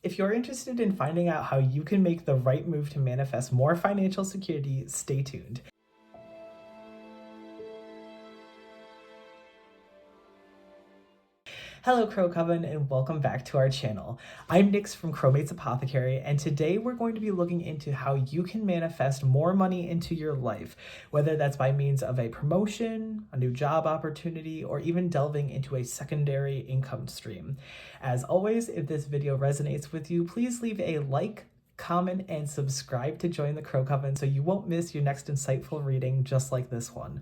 If you're interested in finding out how you can make the right move to manifest more financial security, stay tuned. Hello Crow Coven and welcome back to our channel. I'm Nyx from Crowmates Apothecary, and today we're going to be looking into how you can manifest more money into your life, whether that's by means of a promotion, a new job opportunity, or even delving into a secondary income stream. As always, if this video resonates with you, please leave a like, comment, and subscribe to join the Crow Coven so you won't miss your next insightful reading just like this one.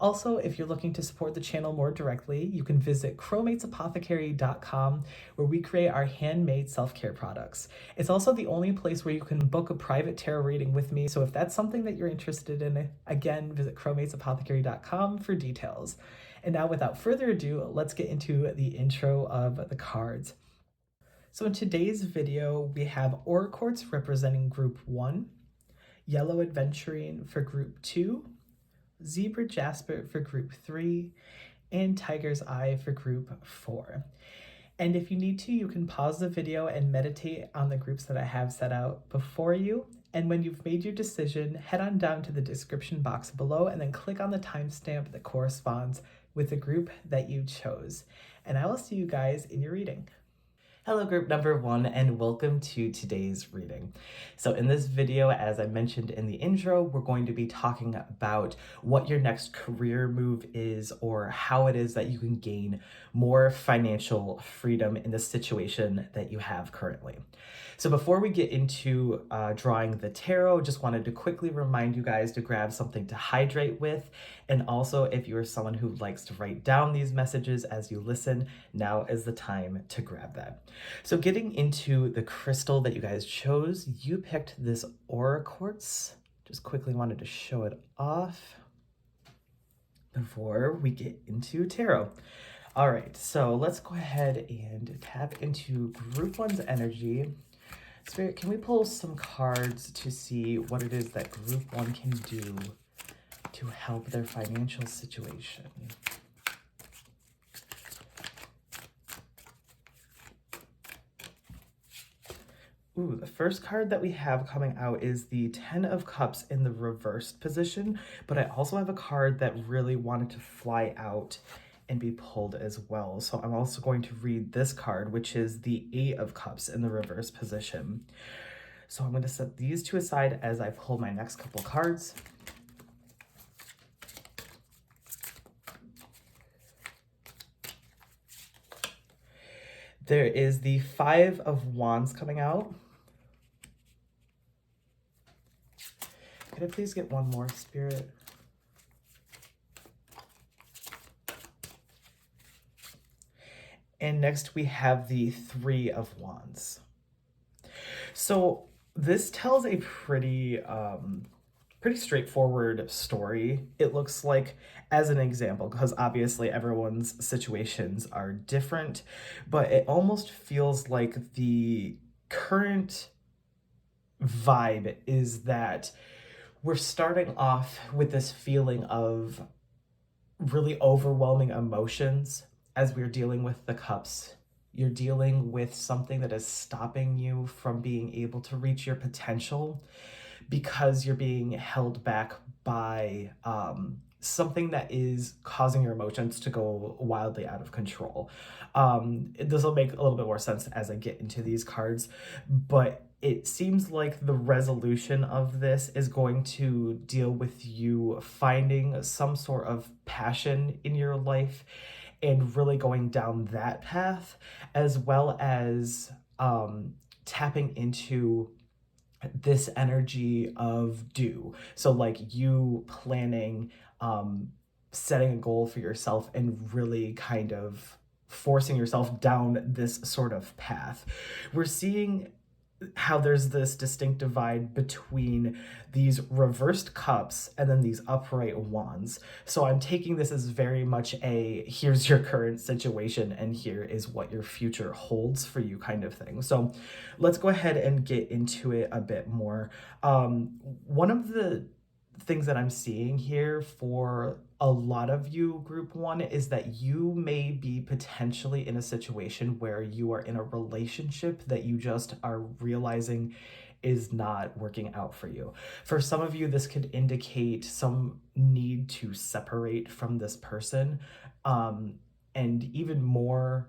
Also, if you're looking to support the channel more directly, you can visit crowmatesapothecary.com, where we create our handmade self-care products. It's also the only place where you can book a private tarot reading with me, so if that's something that you're interested in, again, visit crowmatesapothecary.com for details. And now, without further ado, let's get into the intro of the cards. So in today's video, we have Aura Quartz representing Group 1, Yellow Adventurine for Group 2, Zebra Jasper for Group 3, and Tiger's Eye for Group 4. And if you need to, you can pause the video and meditate on the groups that I have set out before you. And when you've made your decision, head on down to the description box below and then click on the timestamp that corresponds with the group that you chose. And I will see you guys in your reading. Hello group number 1 and welcome to today's reading. So in this video, as I mentioned in the intro, we're going to be talking about what your next career move is, or how it is that you can gain more financial freedom in the situation that you have currently. So before we get into drawing the tarot, just wanted to quickly remind you guys to grab something to hydrate with. And also, if you are someone who likes to write down these messages as you listen, now is the time to grab that. So getting into the crystal that you guys chose, you picked this Aura Quartz. Just quickly wanted to show it off before we get into tarot. All right, so let's go ahead and tap into Group 1's energy. Spirit, can we pull some cards to see what it is that Group 1 can do to help their financial situation? Ooh, the first card that we have coming out is the 10 of Cups in the reversed position, but I also have a card that really wanted to fly out and be pulled as well. So I'm also going to read this card, which is the 8 of Cups in the reversed position. So I'm going to set these two aside as I pull my next couple cards. There is the 5 of Wands coming out. Could I please get one more, Spirit? And next we have the 3 of Wands. So this tells a pretty straightforward story. It looks like, as an example, because obviously everyone's situations are different, but it almost feels like the current vibe is that we're starting off with this feeling of really overwhelming emotions as we're dealing with the cups. You're dealing with something that is stopping you from being able to reach your potential because you're being held back by something that is causing your emotions to go wildly out of control. This will make a little bit more sense as I get into these cards, but it seems like the resolution of this is going to deal with you finding some sort of passion in your life and really going down that path, as well as tapping into this energy of do. So like you planning, setting a goal for yourself and really kind of forcing yourself down this sort of path. We're seeing how there's this distinct divide between these reversed cups and then these upright wands. So I'm taking this as very much a here's your current situation and here is what your future holds for you kind of thing. So let's go ahead and get into it a bit more. One of the things that I'm seeing here for a lot of you, group one, is that you may be potentially in a situation where you are in a relationship that you just are realizing is not working out for you. For some of you, this could indicate some need to separate from this person. Um, and even more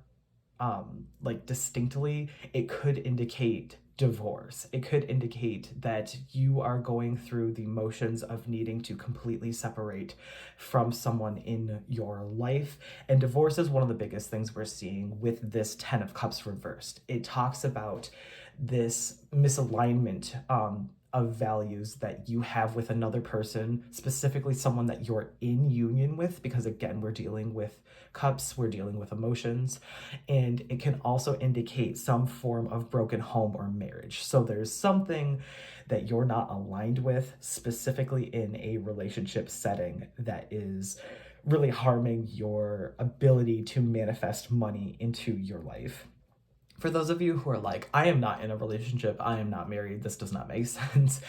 like distinctly, it could indicate divorce. It could indicate that you are going through the motions of needing to completely separate from someone in your life. And divorce is one of the biggest things we're seeing with this 10 of Cups reversed. It talks about this misalignment of values that you have with another person, specifically someone that you're in union with, because again, we're dealing with cups, we're dealing with emotions, and it can also indicate some form of broken home or marriage. So there's something that you're not aligned with, specifically in a relationship setting, that is really harming your ability to manifest money into your life. For those of you who are like, I am not in a relationship, I am not married, this does not make sense,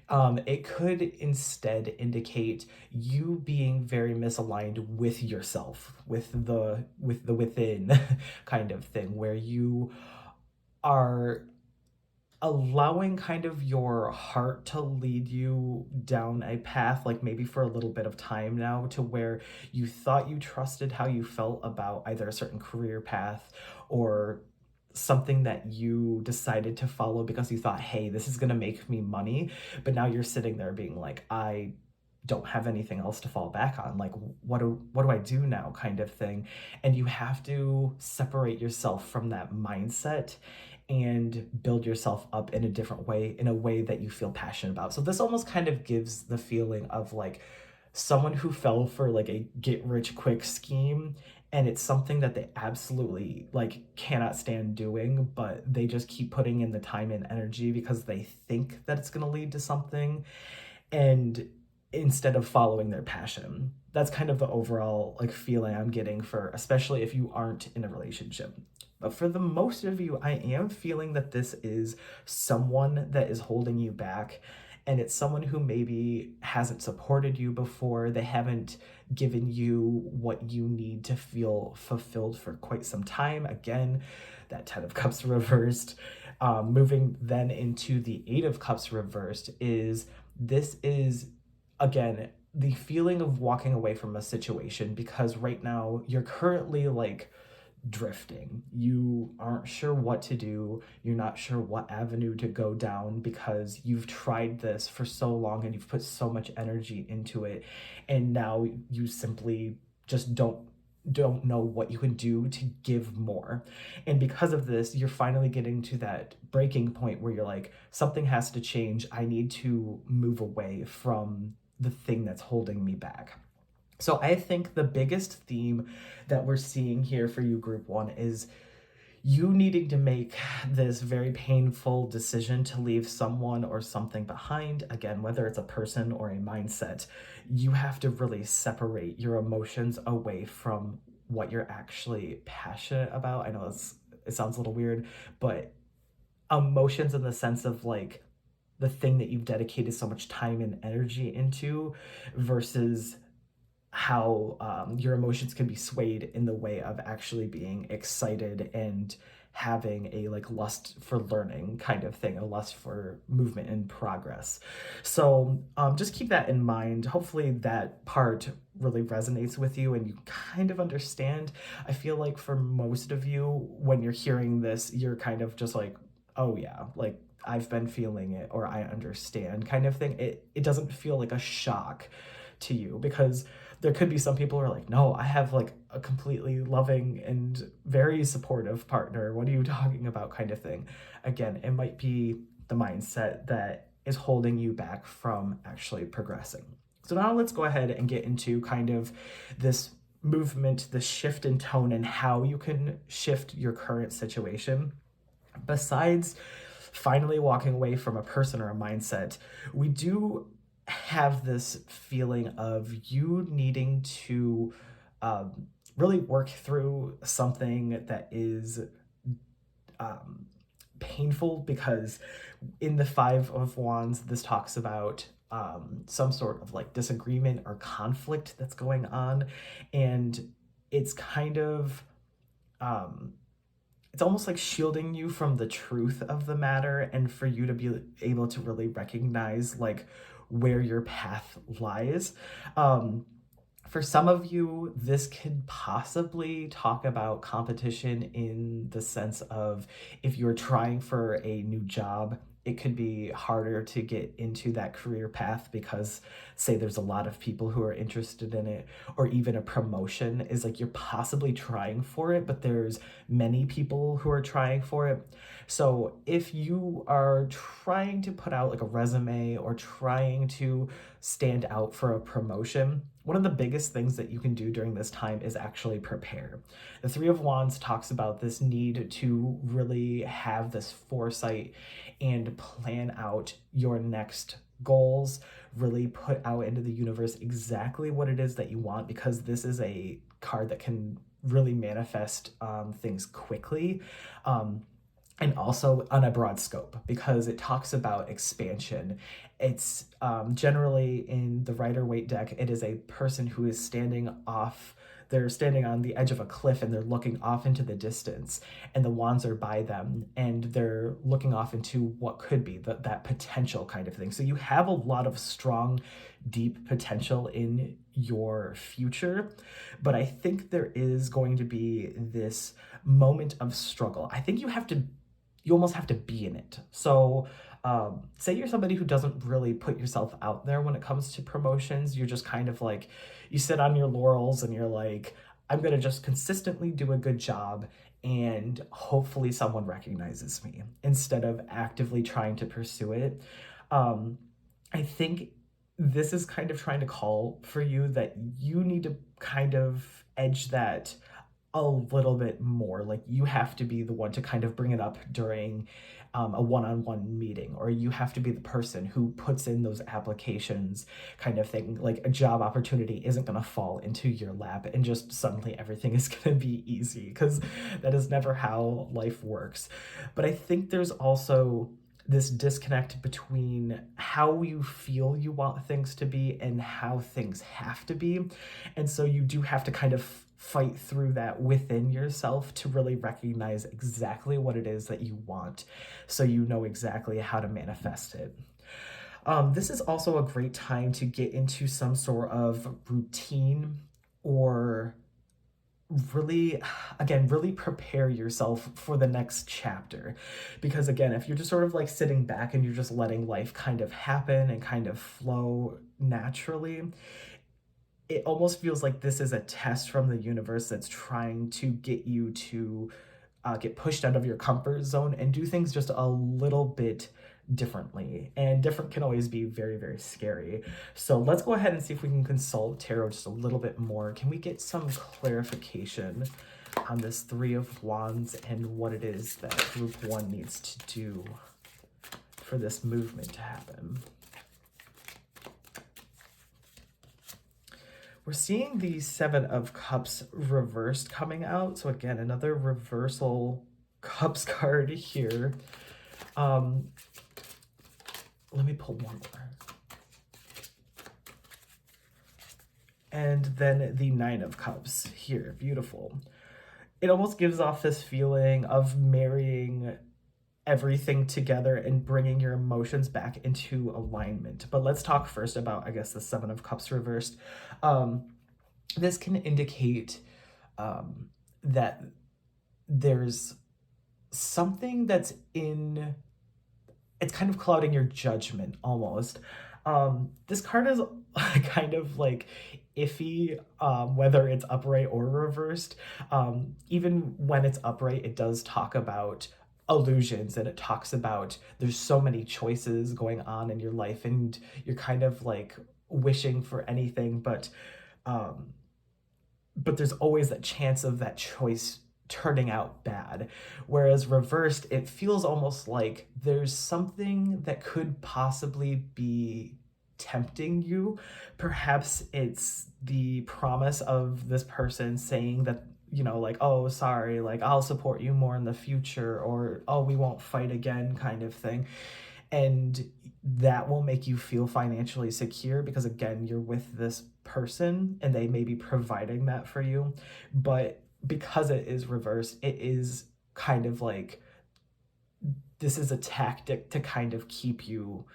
it could instead indicate you being very misaligned with yourself, with the within kind of thing, where you are allowing kind of your heart to lead you down a path, like maybe for a little bit of time now, to where you thought you trusted how you felt about either a certain career path or something that you decided to follow because you thought, hey, this is going to make me money. But now you're sitting there being like, I don't have anything else to fall back on. Like, what do I do now, kind of thing. And you have to separate yourself from that mindset and build yourself up in a different way, in a way that you feel passionate about. So this almost kind of gives the feeling of like someone who fell for like a get rich quick scheme, and it's something that they absolutely like cannot stand doing, but they just keep putting in the time and energy because they think that it's going to lead to something, and instead of following their passion. That's kind of the overall like feeling I'm getting, for especially if you aren't in a relationship. But for the most of you, I am feeling that this is someone that is holding you back, and it's someone who maybe hasn't supported you before. They haven't given you what you need to feel fulfilled for quite some time. Again, that 10 of Cups reversed. Moving then into the 8 of Cups reversed, is this is, again, the feeling of walking away from a situation because right now you're currently like drifting. You aren't sure what to do. You're not sure what avenue to go down because you've tried this for so long and you've put so much energy into it. And now you simply just don't know what you can do to give more. And because of this, you're finally getting to that breaking point where you're like, something has to change. I need to move away from the thing that's holding me back. So I think the biggest theme that we're seeing here for you, group one, is you needing to make this very painful decision to leave someone or something behind. Again, whether it's a person or a mindset, you have to really separate your emotions away from what you're actually passionate about. I know it sounds a little weird, but emotions in the sense of like the thing that you've dedicated so much time and energy into, versus how your emotions can be swayed in the way of actually being excited and having a like lust for learning kind of thing, a lust for movement and progress. So just keep that in mind. Hopefully that part really resonates with you and you kind of understand. I feel like for most of you, when you're hearing this, you're kind of just like, oh yeah, like I've been feeling it, or I understand kind of thing. It doesn't feel like a shock to you, because there could be some people who are like, no, I have like a completely loving and very supportive partner. What are you talking about, kind of thing. Again, it might be the mindset that is holding you back from actually progressing. So now let's go ahead and get into kind of this movement, this shift in tone, and how you can shift your current situation. Besides finally walking away from a person or a mindset, we do have this feeling of you needing to really work through something that is painful, because in the 5 of Wands, this talks about some sort of like disagreement or conflict that's going on, and it's kind of um, it's almost like shielding you from the truth of the matter, and for you to be able to really recognize like where your path lies. um, for some of you, this could possibly talk about competition in the sense of if you're trying for a new job, it could be harder to get into that career path because, say, there's a lot of people who are interested in it, or even a promotion is like you're possibly trying for it, but there's many people who are trying for it. So if you are trying to put out like a resume or trying to stand out for a promotion, one of the biggest things that you can do during this time is actually prepare. The Three of Wands talks about this need to really have this foresight and plan out your next goals, really put out into the universe exactly what it is that you want, because this is a card that can really manifest things quickly. And also on a broad scope, because it talks about expansion. It's generally in the Rider-Waite deck, it is a person who is they're standing on the edge of a cliff and they're looking off into the distance, and the wands are by them and they're looking off into what could be that potential kind of thing. So you have a lot of strong, deep potential in your future, but I think there is going to be this moment of struggle. I think you almost have to be in it. So say you're somebody who doesn't really put yourself out there when it comes to promotions. You're just kind of like, you sit on your laurels and you're like, I'm going to just consistently do a good job and hopefully someone recognizes me, instead of actively trying to pursue it. I think this is kind of trying to call for you that you need to kind of edge that a little bit more. Like, you have to be the one to kind of bring it up during a one-on-one meeting, or you have to be the person who puts in those applications, kind of thing. Like, a job opportunity isn't going to fall into your lap and just suddenly everything is going to be easy, because that is never how life works. But I think there's also this disconnect between how you feel you want things to be and how things have to be. And so you do have to kind of fight through that within yourself to really recognize exactly what it is that you want, so you know exactly how to manifest it. This is also a great time to get into some sort of routine, or really prepare yourself for the next chapter. Because again, if you're just sort of like sitting back and you're just letting life kind of happen and kind of flow naturally, it almost feels like this is a test from the universe that's trying to get you to get pushed out of your comfort zone and do things just a little bit differently. And different can always be very, very scary. So let's go ahead and see if we can consult tarot just a little bit more. Can we get some clarification on this Three of Wands and what it is that group one needs to do for this movement to happen? We're seeing the Seven of Cups reversed coming out. So again, another reversal Cups card here. Let me pull one more. And then the Nine of Cups here. Beautiful. It almost gives off this feeling of marrying everything together and bringing your emotions back into alignment. But let's talk first about, I guess, the Seven of Cups reversed. This can indicate that there's something that's it's kind of clouding your judgment almost. This card is kind of like iffy, whether it's upright or reversed. Even when it's upright, it does talk about illusions, and it talks about there's so many choices going on in your life and you're kind of like wishing for anything, but there's always that chance of that choice turning out bad. Whereas reversed, it feels almost like there's something that could possibly be tempting you. Perhaps it's the promise of this person saying that, you know, like, oh, sorry, like, I'll support you more in the future, or, oh, we won't fight again, kind of thing. And that will make you feel financially secure because, again, you're with this person and they may be providing that for you. But because it is reversed, it is kind of like this is a tactic to kind of keep you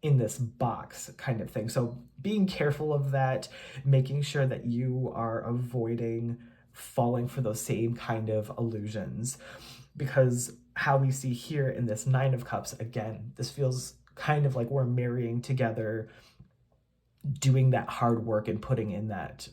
in this box kind of thing. So being careful of that, making sure that you are avoiding falling for those same kind of illusions. Because how we see here in this Nine of Cups, again, this feels kind of like we're marrying together, doing that hard work and putting in that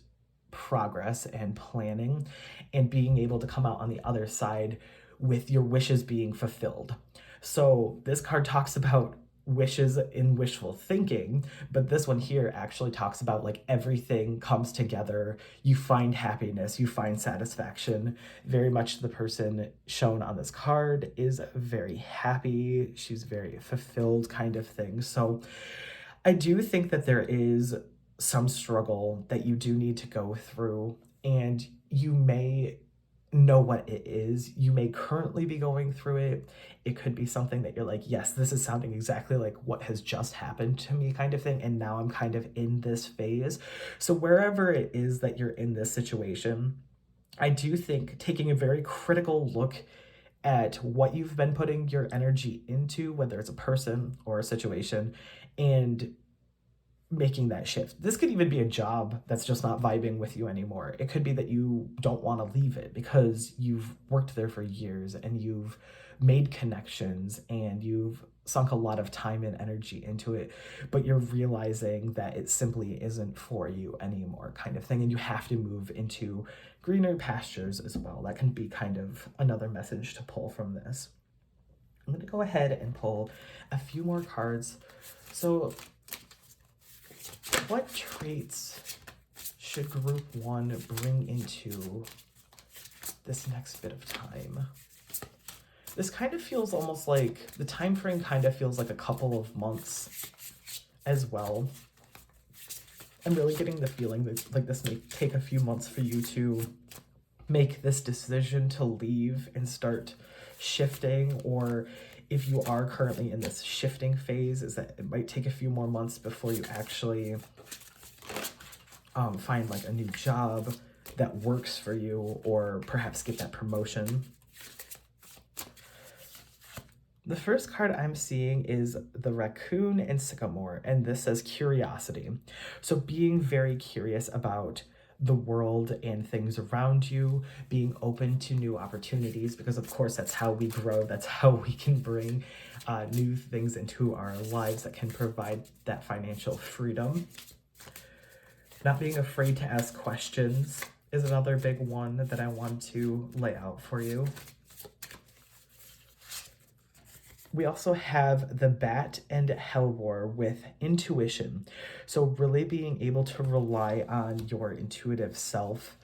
progress and planning and being able to come out on the other side with your wishes being fulfilled. So this card talks about wishes in wishful thinking, but this one here actually talks about like everything comes together, you find happiness, you find satisfaction. Very much the person shown on this card is very happy, she's very fulfilled kind of thing. So I do think that there is some struggle that you do need to go through, and you may know what it is. You may currently be going through it. It could be something that you're like, yes, this is sounding exactly like what has just happened to me kind of thing, and now I'm kind of in this phase. So wherever it is that you're in this situation, I do think taking a very critical look at what you've been putting your energy into, whether it's a person or a situation, and making that shift. This could even be a job that's just not vibing with you anymore. It could be that you don't want to leave it because you've worked there for years and you've made connections and you've sunk a lot of time and energy into it, but you're realizing that it simply isn't for you anymore kind of thing, and you have to move into greener pastures as well. That can be kind of another message to pull from this. I'm going to go ahead and pull a few more cards. So what traits should group one bring into this next bit of time? This kind of feels almost like, the time frame kind of feels like a couple of months as well. I'm really getting the feeling that like this may take a few months for you to make this decision to leave and start shifting, or if you are currently in this shifting phase, is that it might take a few more months before you actually find like a new job that works for you, or perhaps get that promotion. The first card I'm seeing is the raccoon and sycamore, and this says curiosity. So being very curious about the world and things around you, being open to new opportunities, because of course that's how we grow, that's how we can bring new things into our lives that can provide that financial freedom. Not being afraid to ask questions is another big one that I want to lay out for you. We also have the Bat and Hellbore with intuition. So really being able to rely on your intuitive self,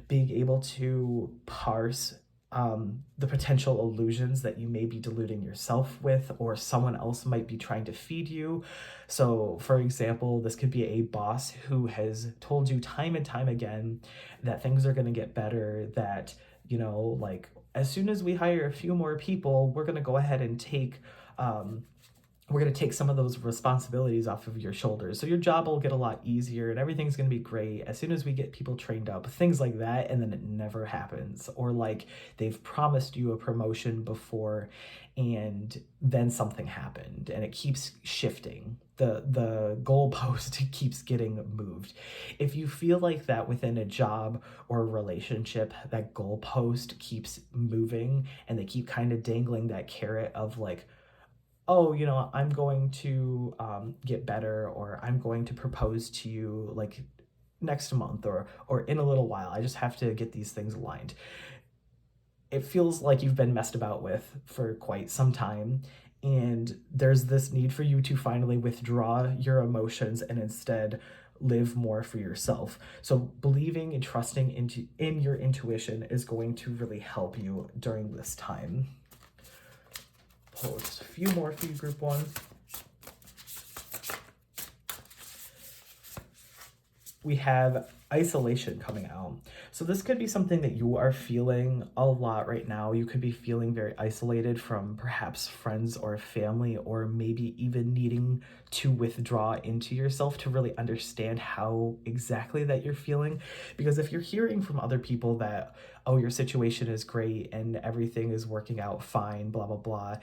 being able to parse the potential illusions that you may be deluding yourself with, or someone else might be trying to feed you. So for example, this could be a boss who has told you time and time again that things are going to get better, that, you know, like, as soon as we hire a few more people, we're going to go ahead and take some of those responsibilities off of your shoulders. So your job will get a lot easier and everything's going to be great as soon as we get people trained up, things like that. And then it never happens. Or like they've promised you a promotion before and then something happened and it keeps shifting. The goalpost keeps getting moved. If you feel like that within a job or a relationship, that goalpost keeps moving and they keep kind of dangling that carrot of like, oh, you know, I'm going to get better, or I'm going to propose to you like next month or in a little while. I just have to get these things aligned. It feels like you've been messed about with for quite some time, and there's this need for you to finally withdraw your emotions and instead live more for yourself. So believing and trusting in your intuition is going to really help you during this time. Pull just a few more for you, group one. we have isolation coming out. So this could be something that you are feeling a lot right now. You could be feeling very isolated from perhaps friends or family, or maybe even needing to withdraw into yourself to really understand how exactly that you're feeling. Because if you're hearing from other people that, oh, your situation is great and everything is working out fine, blah, blah, blah,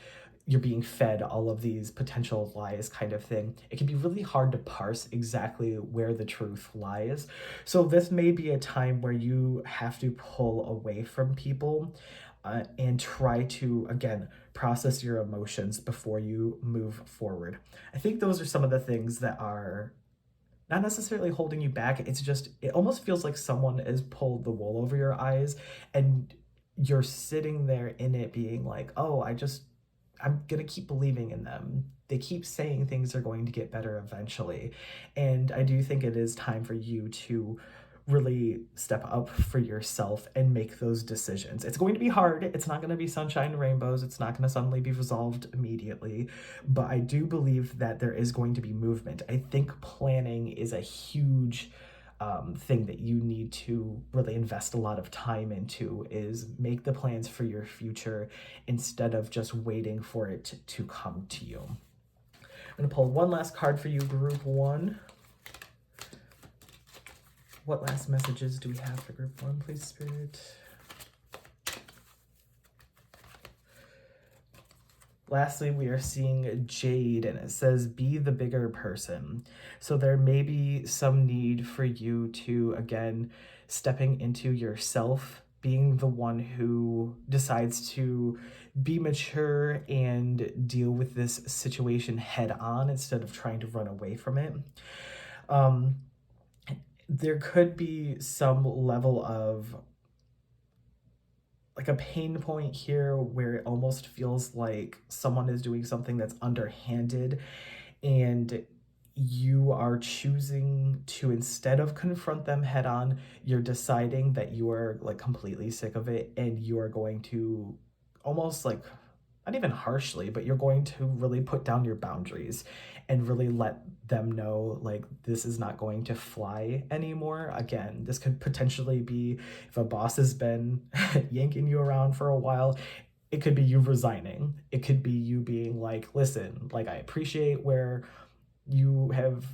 you're being fed all of these potential lies kind of thing, it can be really hard to parse exactly where the truth lies. So this may be a time where you have to pull away from people and try to, again, process your emotions before you move forward. I think those are some of the things that are not necessarily holding you back. It's just, it almost feels like someone has pulled the wool over your eyes, and you're sitting there in it being like, oh, I'm gonna keep believing in them. They keep saying things are going to get better eventually. And I do think it is time for you to really step up for yourself and make those decisions. It's going to be hard. It's not going to be sunshine and rainbows. It's not going to suddenly be resolved immediately. But I do believe that there is going to be movement. I think planning is a huge thing that you need to really invest a lot of time into, is make the plans for your future instead of just waiting for it to come to you. I'm going to pull one last card for you, group one. What last messages do we have for group one, please, Spirit? Lastly, we are seeing Jade, and it says, be the bigger person. So there may be some need for you to, again, stepping into yourself, being the one who decides to be mature and deal with this situation head on instead of trying to run away from it. There could be some level of like a pain point here where it almost feels like someone is doing something that's underhanded, and you are choosing to, instead of confront them head on, you're deciding that you are like completely sick of it, and you are going to almost like, not even harshly, but you're going to really put down your boundaries and really let them know, like, this is not going to fly anymore. Again, this could potentially be if a boss has been yanking you around for a while. It could be you resigning. It could be you being like, listen, like, I appreciate where you have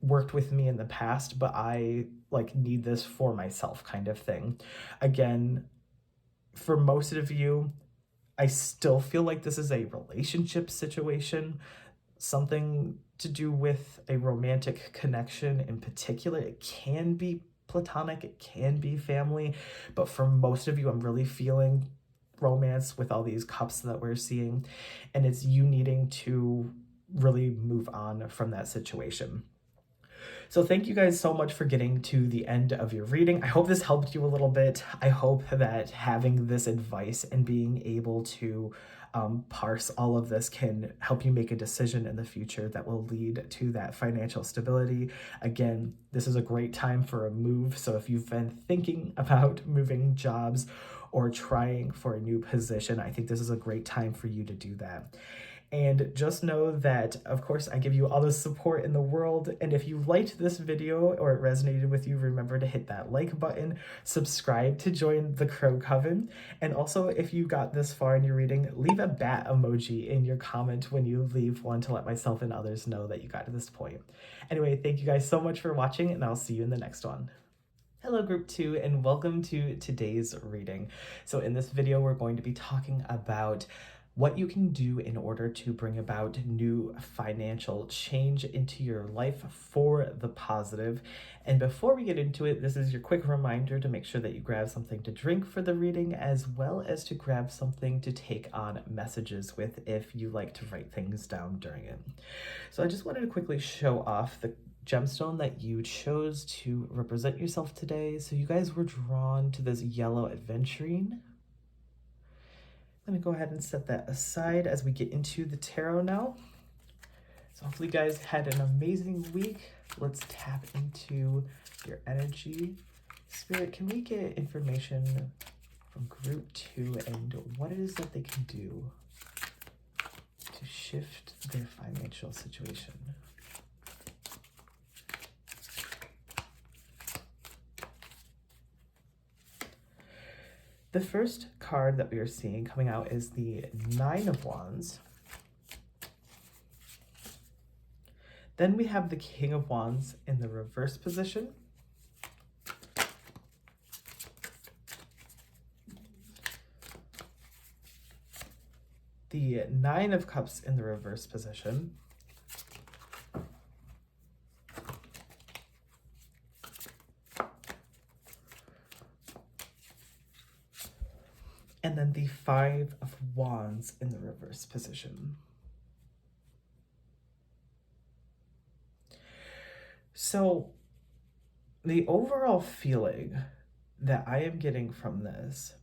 worked with me in the past, but I like need this for myself kind of thing. Again, for most of you, I still feel like this is a relationship situation, something to do with a romantic connection in particular. It can be platonic, it can be family, but for most of you, I'm really feeling romance with all these cups that we're seeing, and it's you needing to really move on from that situation. So thank you guys so much for getting to the end of your reading. I hope this helped you a little bit. I hope that having this advice and being able to parse all of this can help you make a decision in the future that will lead to that financial stability. Again, this is a great time for a move. So if you've been thinking about moving jobs or trying for a new position, I think this is a great time for you to do that. And just know that, of course, I give you all the support in the world. And if you liked this video or it resonated with you, remember to hit that like button, subscribe to join the Crow Coven. And also, if you got this far in your reading, leave a bat emoji in your comment when you leave one to let myself and others know that you got to this point. Anyway, thank you guys so much for watching, and I'll see you in the next one. Hello group 2, and welcome to today's reading. So in this video, we're going to be talking about what you can do in order to bring about new financial change into your life for the positive. And before we get into it, this is your quick reminder to make sure that you grab something to drink for the reading, as well as to grab something to take on messages with if you like to write things down during it. So I just wanted to quickly show off the gemstone that you chose to represent yourself today. So you guys were drawn to this yellow aventurine. I'm going to go ahead and set that aside as we get into the tarot now. So hopefully you guys had an amazing week. Let's tap into your energy. Spirit, can we get information from group 2 and what it is that they can do to shift their financial situation? The first card that we are seeing coming out is the Nine of Wands. Then we have the King of Wands in the reverse position. The Nine of Cups in the reverse position. And then the Five of Wands in the reverse position. So the overall feeling that I am getting from this,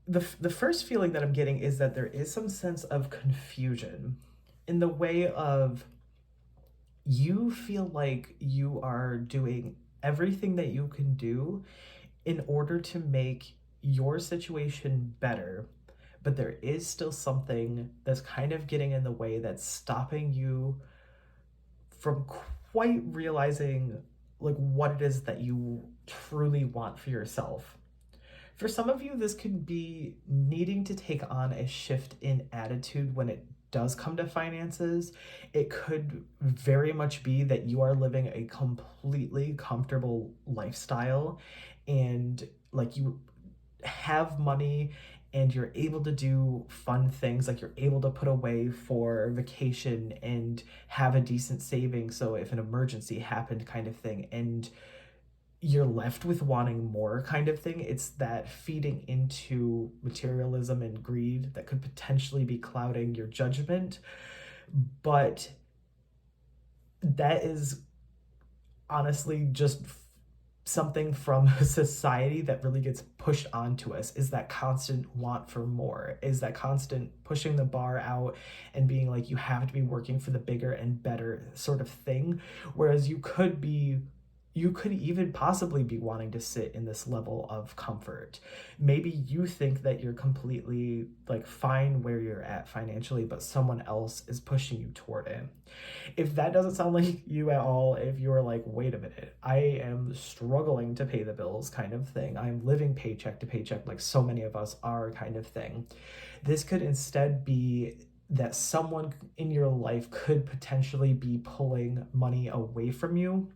the first feeling that I'm getting is that there is some sense of confusion in the way of you feel like you are doing everything that you can do in order to make your situation better, but there is still something that's kind of getting in the way that's stopping you from quite realizing like what it is that you truly want for yourself. For some of you, this could be needing to take on a shift in attitude when it does come to finances. It could very much be that you are living a completely comfortable lifestyle and like you have money and you're able to do fun things, like you're able to put away for vacation and have a decent saving so if an emergency happened kind of thing, and you're left with wanting more kind of thing. It's that feeding into materialism and greed that could potentially be clouding your judgment, but that is honestly just something from society that really gets pushed onto us, is that constant want for more, is that constant pushing the bar out and being like you have to be working for the bigger and better sort of thing, whereas you could even possibly be wanting to sit in this level of comfort. Maybe you think that you're completely like fine where you're at financially, but someone else is pushing you toward it. If that doesn't sound like you at all, if you're like, wait a minute, I am struggling to pay the bills kind of thing, I'm living paycheck to paycheck like so many of us are kind of thing, this could instead be that someone in your life could potentially be pulling money away from you,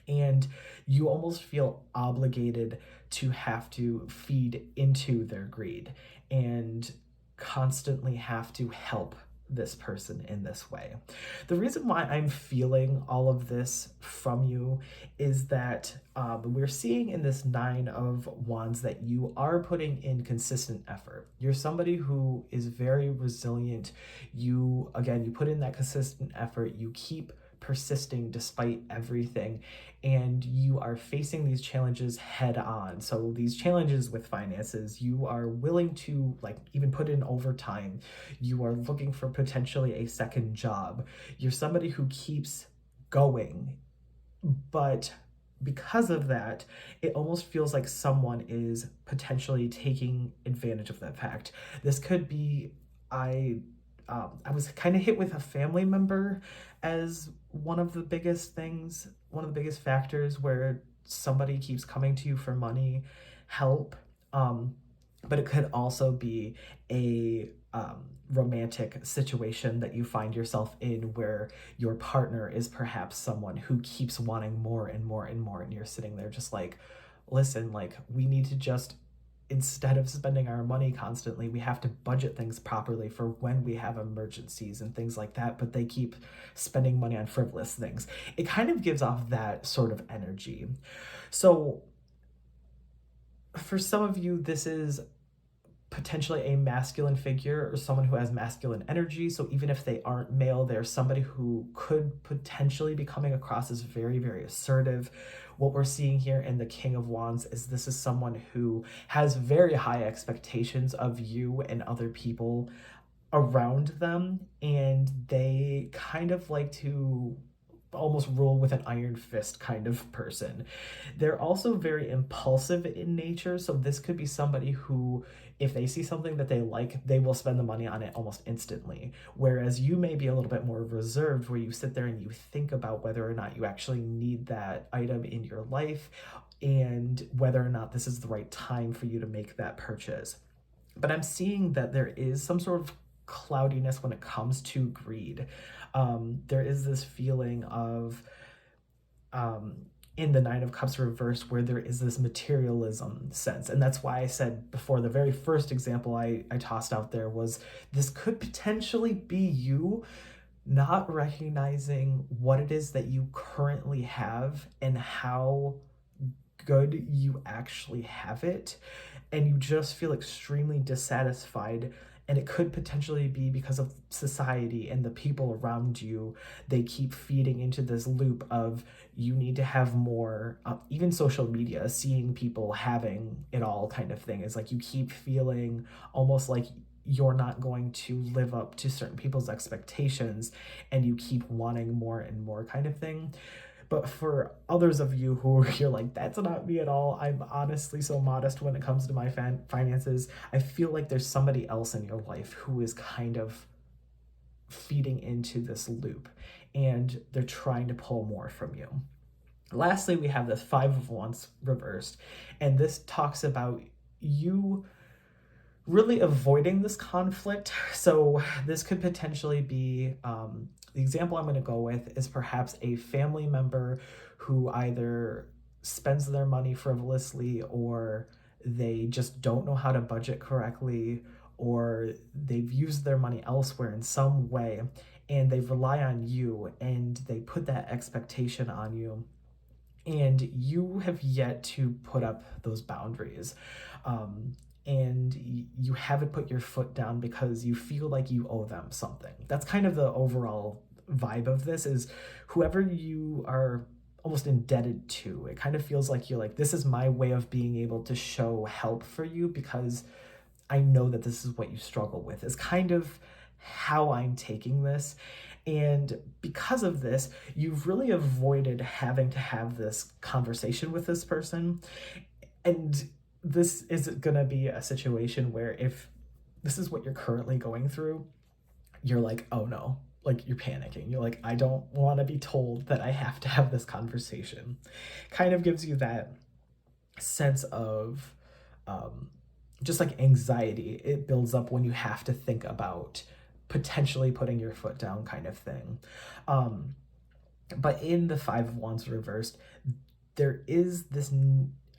and you almost feel obligated to have to feed into their greed and constantly have to help this person in this way. The reason why I'm feeling all of this from you is that we're seeing in this Nine of Wands that you are putting in consistent effort. You're somebody who is very resilient. You put in that consistent effort. You keep persisting despite everything, and you are facing these challenges head on. So these challenges with finances, you are willing to like even put in overtime. You are looking for potentially a second job. You're somebody who keeps going, but because of that, it almost feels like someone is potentially taking advantage of that fact. This could be, I was kind of hit with a family member as one of the biggest things, one of the biggest factors where somebody keeps coming to you for money, help. But it could also be a romantic situation that you find yourself in where your partner is perhaps someone who keeps wanting more and more and more, and you're sitting there just like, listen, like we need to just, instead of spending our money constantly, we have to budget things properly for when we have emergencies and things like that, but they keep spending money on frivolous things. It kind of gives off that sort of energy. So for some of you, this is potentially a masculine figure or someone who has masculine energy. So even if they aren't male, they're somebody who could potentially be coming across as very, very assertive. What we're seeing here in the King of Wands is this is someone who has very high expectations of you and other people around them, and they kind of like to almost rule with an iron fist kind of person. They're also very impulsive in nature, so this could be somebody who, if they see something that they like, they will spend the money on it almost instantly. Whereas you may be a little bit more reserved, where you sit there and you think about whether or not you actually need that item in your life. and whether or not this is the right time for you to make that purchase. But I'm seeing that there is some sort of cloudiness when it comes to greed. There is this feeling of, um, in the Nine of Cups reverse, where there is this materialism sense. And that's why I said before, the very first example I tossed out there was this could potentially be you not recognizing what it is that you currently have and how good you actually have it, and you just feel extremely dissatisfied. And it could potentially be because of society and the people around you. They keep feeding into this loop of you need to have more. Even social media, seeing people having it all kind of thing, is like you keep feeling almost like you're not going to live up to certain people's expectations, and you keep wanting more and more kind of thing. But for others of you who you're like, that's not me at all, I'm honestly so modest when it comes to my finances, I feel like there's somebody else in your life who is kind of feeding into this loop, and they're trying to pull more from you. Lastly, we have this Five of Wands reversed, and this talks about you really avoiding this conflict. So this could potentially be, the example I'm going to go with is perhaps a family member who either spends their money frivolously, or they just don't know how to budget correctly, or they've used their money elsewhere in some way, and they rely on you and they put that expectation on you, and you have yet to put up those boundaries. And you haven't put your foot down because you feel like you owe them something. That's kind of the overall vibe of this, is whoever you are almost indebted to, it kind of feels like you're like, this is my way of being able to show help for you because I know that this is what you struggle with, is kind of how I'm taking this. And because of this, you've really avoided having to have this conversation with this person. And this is going to be a situation where if this is what you're currently going through, you're like, oh no, like you're panicking. You're like, I don't want to be told that I have to have this conversation. Kind of gives you that sense of just like anxiety. It builds up when you have to think about potentially putting your foot down kind of thing. But in the Five of Wands reversed, there is this,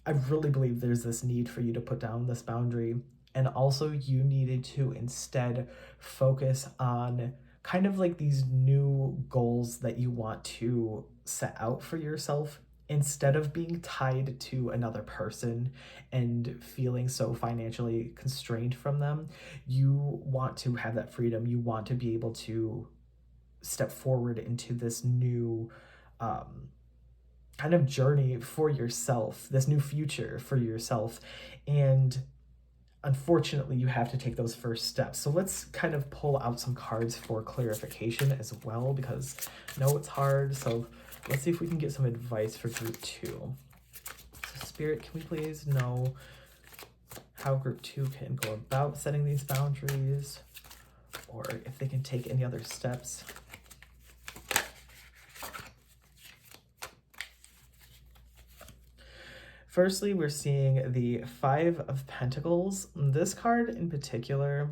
I really believe there's this need for you to put down this boundary. And also you needed to instead focus on kind of like these new goals that you want to set out for yourself, instead of being tied to another person and feeling so financially constrained from them. You want to have that freedom. You want to be able to step forward into this new kind of journey for yourself, this new future for yourself. And unfortunately, you have to take those first steps. So let's kind of pull out some cards for clarification as well, because I know it's hard. So let's see if we can get some advice for group 2. So Spirit, can we please know how group 2 can go about setting these boundaries, or if they can take any other steps? Firstly, we're seeing the Five of Pentacles. This card in particular,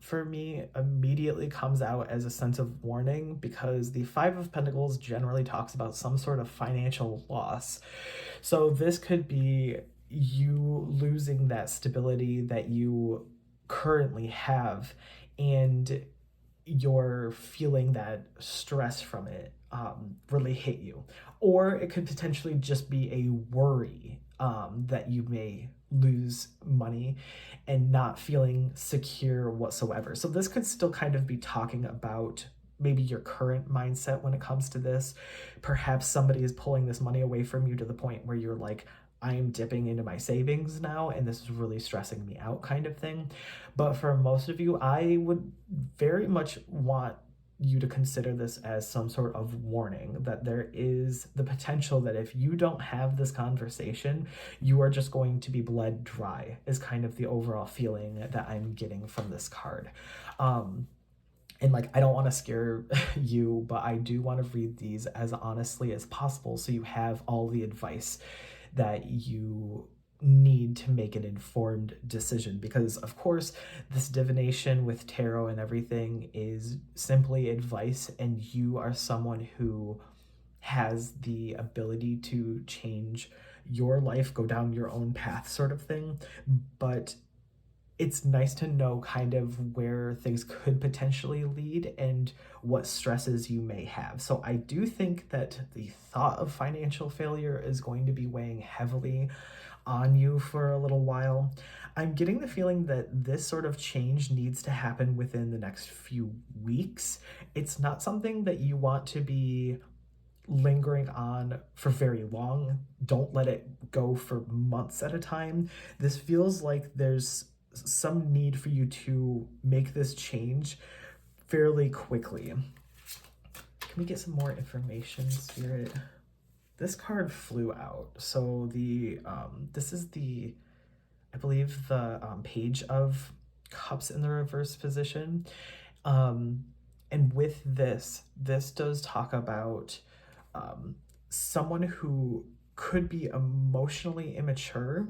for me, immediately comes out as a sense of warning, because the Five of Pentacles generally talks about some sort of financial loss. So this could be you losing that stability that you currently have, and you're feeling that stress from it really hit you. Or it could potentially just be a worry that you may lose money and not feeling secure whatsoever. So this could still kind of be talking about maybe your current mindset when it comes to this. Perhaps somebody is pulling this money away from you to the point where you're like, I am dipping into my savings now, and this is really stressing me out kind of thing. But for most of you, I would very much want you to consider this as some sort of warning, that there is the potential that if you don't have this conversation, you are just going to be bled dry, is kind of the overall feeling that I'm getting from this card. And like, I don't want to scare you, but I do want to read these as honestly as possible, so you have all the advice that you need to make an informed decision, because of course this divination with tarot and everything is simply advice, and you are someone who has the ability to change your life, go down your own path, sort of thing. But it's nice to know kind of where things could potentially lead and what stresses you may have. So I do think that the thought of financial failure is going to be weighing heavily on you for a little while. I'm getting the feeling that this sort of change needs to happen within the next few weeks. It's not something that you want to be lingering on for very long. Don't let it go for months at a time. This feels like there's some need for you to make this change fairly quickly. Can we get some more information, Spirit? This card flew out. So the this is the, I believe, the Page of Cups in the reverse position. And with this does talk about someone who could be emotionally immature.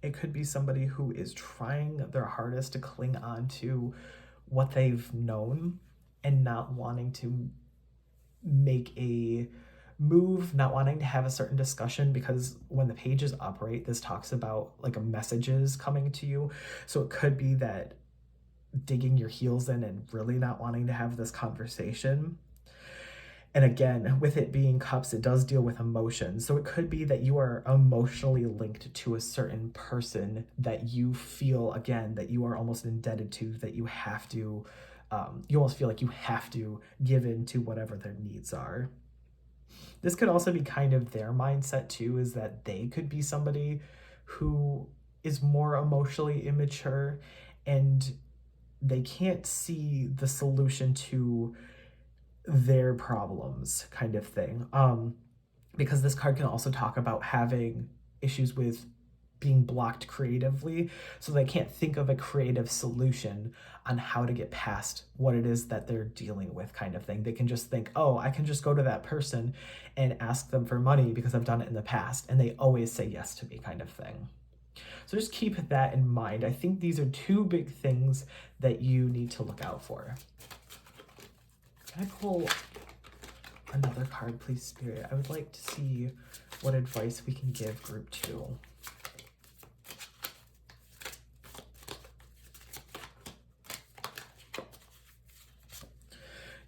It could be somebody who is trying their hardest to cling on to what they've known and not wanting to make a move, not wanting to have a certain discussion, because when the pages operate, this talks about like messages coming to you. So it could be that digging your heels in and really not wanting to have this conversation. And again, with it being cups, it does deal with emotions. So it could be that you are emotionally linked to a certain person that you feel, again, that you are almost indebted to, that you have to, you almost feel like you have to give in to whatever their needs are. This could also be kind of their mindset too, is that they could be somebody who is more emotionally immature and they can't see the solution to their problems, kind of thing. Because this card can also talk about having issues with being blocked creatively, so they can't think of a creative solution on how to get past what it is that they're dealing with, kind of thing. They can just think, oh, I can just go to that person and ask them for money because I've done it in the past and they always say yes to me, kind of thing. So just keep that in mind. I think these are two big things that you need to look out for. Can I pull another card, please, Spirit? I would like to see what advice we can give group 2.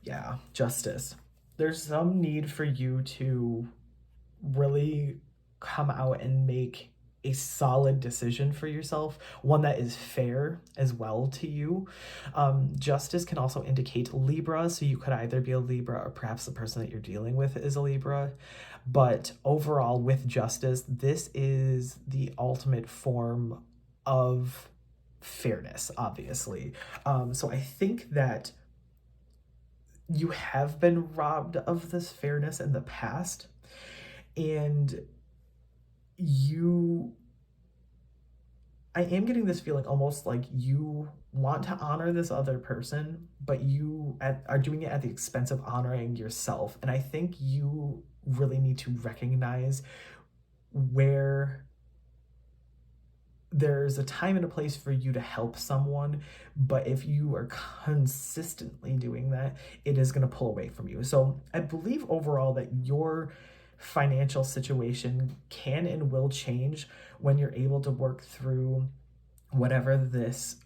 Yeah, justice. There's some need for you to really come out and make a solid decision for yourself, one that is fair as well to you. Justice can also indicate Libra, so you could either be a Libra or perhaps the person that you're dealing with is a Libra. But overall, with justice, this is the ultimate form of fairness, obviously. So I think that you have been robbed of this fairness in the past, and I am getting this feeling almost like you want to honor this other person, but you are doing it at the expense of honoring yourself. And I think you really need to recognize where there's a time and a place for you to help someone, but if you are consistently doing that, it is going to pull away from you. So I believe overall that your financial situation can and will change when you're able to work through whatever this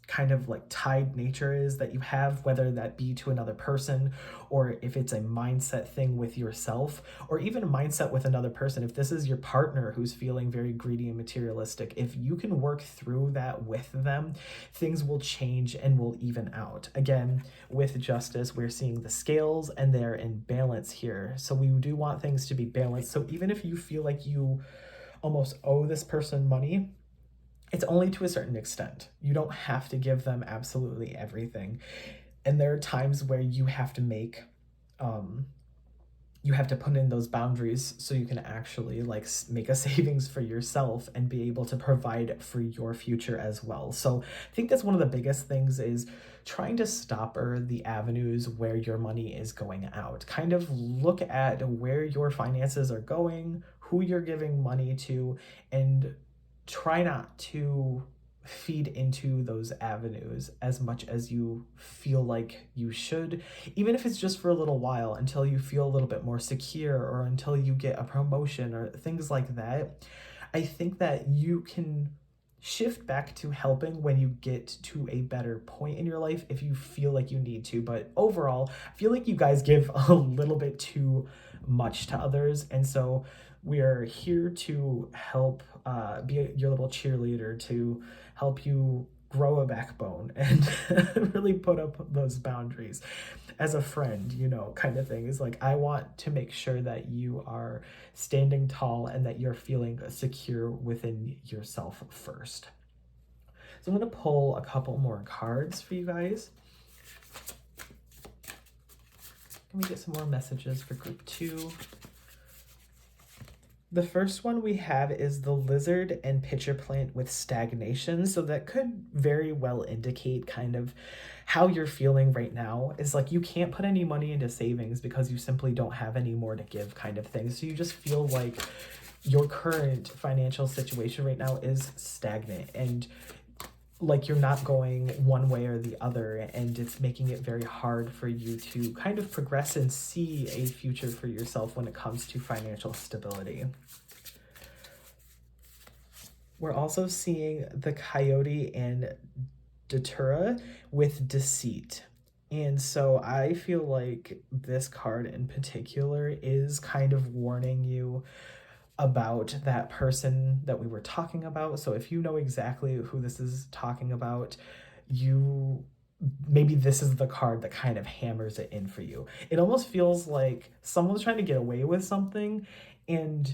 kind of like tied nature is that you have, whether that be to another person or if it's a mindset thing with yourself, or even a mindset with another person. If this is your partner who's feeling very greedy and materialistic, if you can work through that with them, things will change and will even out. Again, with justice, we're seeing the scales and they're in balance here. So we do want things to be balanced. So even if you feel like you almost owe this person money, it's only to a certain extent. You don't have to give them absolutely everything. And there are times where you have to make, you have to put in those boundaries so you can actually like make a savings for yourself and be able to provide for your future as well. So I think that's one of the biggest things, is trying to stopper the avenues where your money is going out. Kind of look at where your finances are going, who you're giving money to, and try not to feed into those avenues as much as you feel like you should, even if it's just for a little while until you feel a little bit more secure or until you get a promotion or things like that. I think that you can shift back to helping when you get to a better point in your life if you feel like you need to. But overall, I feel like you guys give a little bit too much to others. And so we are here to help be your little cheerleader, to help you grow a backbone and really put up those boundaries as a friend, kind of thing. Is like, I want to make sure that you are standing tall and that you're feeling secure within yourself first. So I'm going to pull a couple more cards for you guys. Can we get some more messages for group 2? The first one we have is the lizard and pitcher plant with stagnation. So that could very well indicate kind of how you're feeling right now. Is like you can't put any money into savings because you simply don't have any more to give, kind of thing. So you just feel like your current financial situation right now is stagnant, and like you're not going one way or the other, and it's making it very hard for you to kind of progress and see a future for yourself when it comes to financial stability. We're also seeing the coyote and datura with deceit. And so I feel like this card in particular is kind of warning you about that person that we were talking about. So if you know exactly who this is talking about, maybe this is the card that kind of hammers it in for you. It almost feels like someone's trying to get away with something and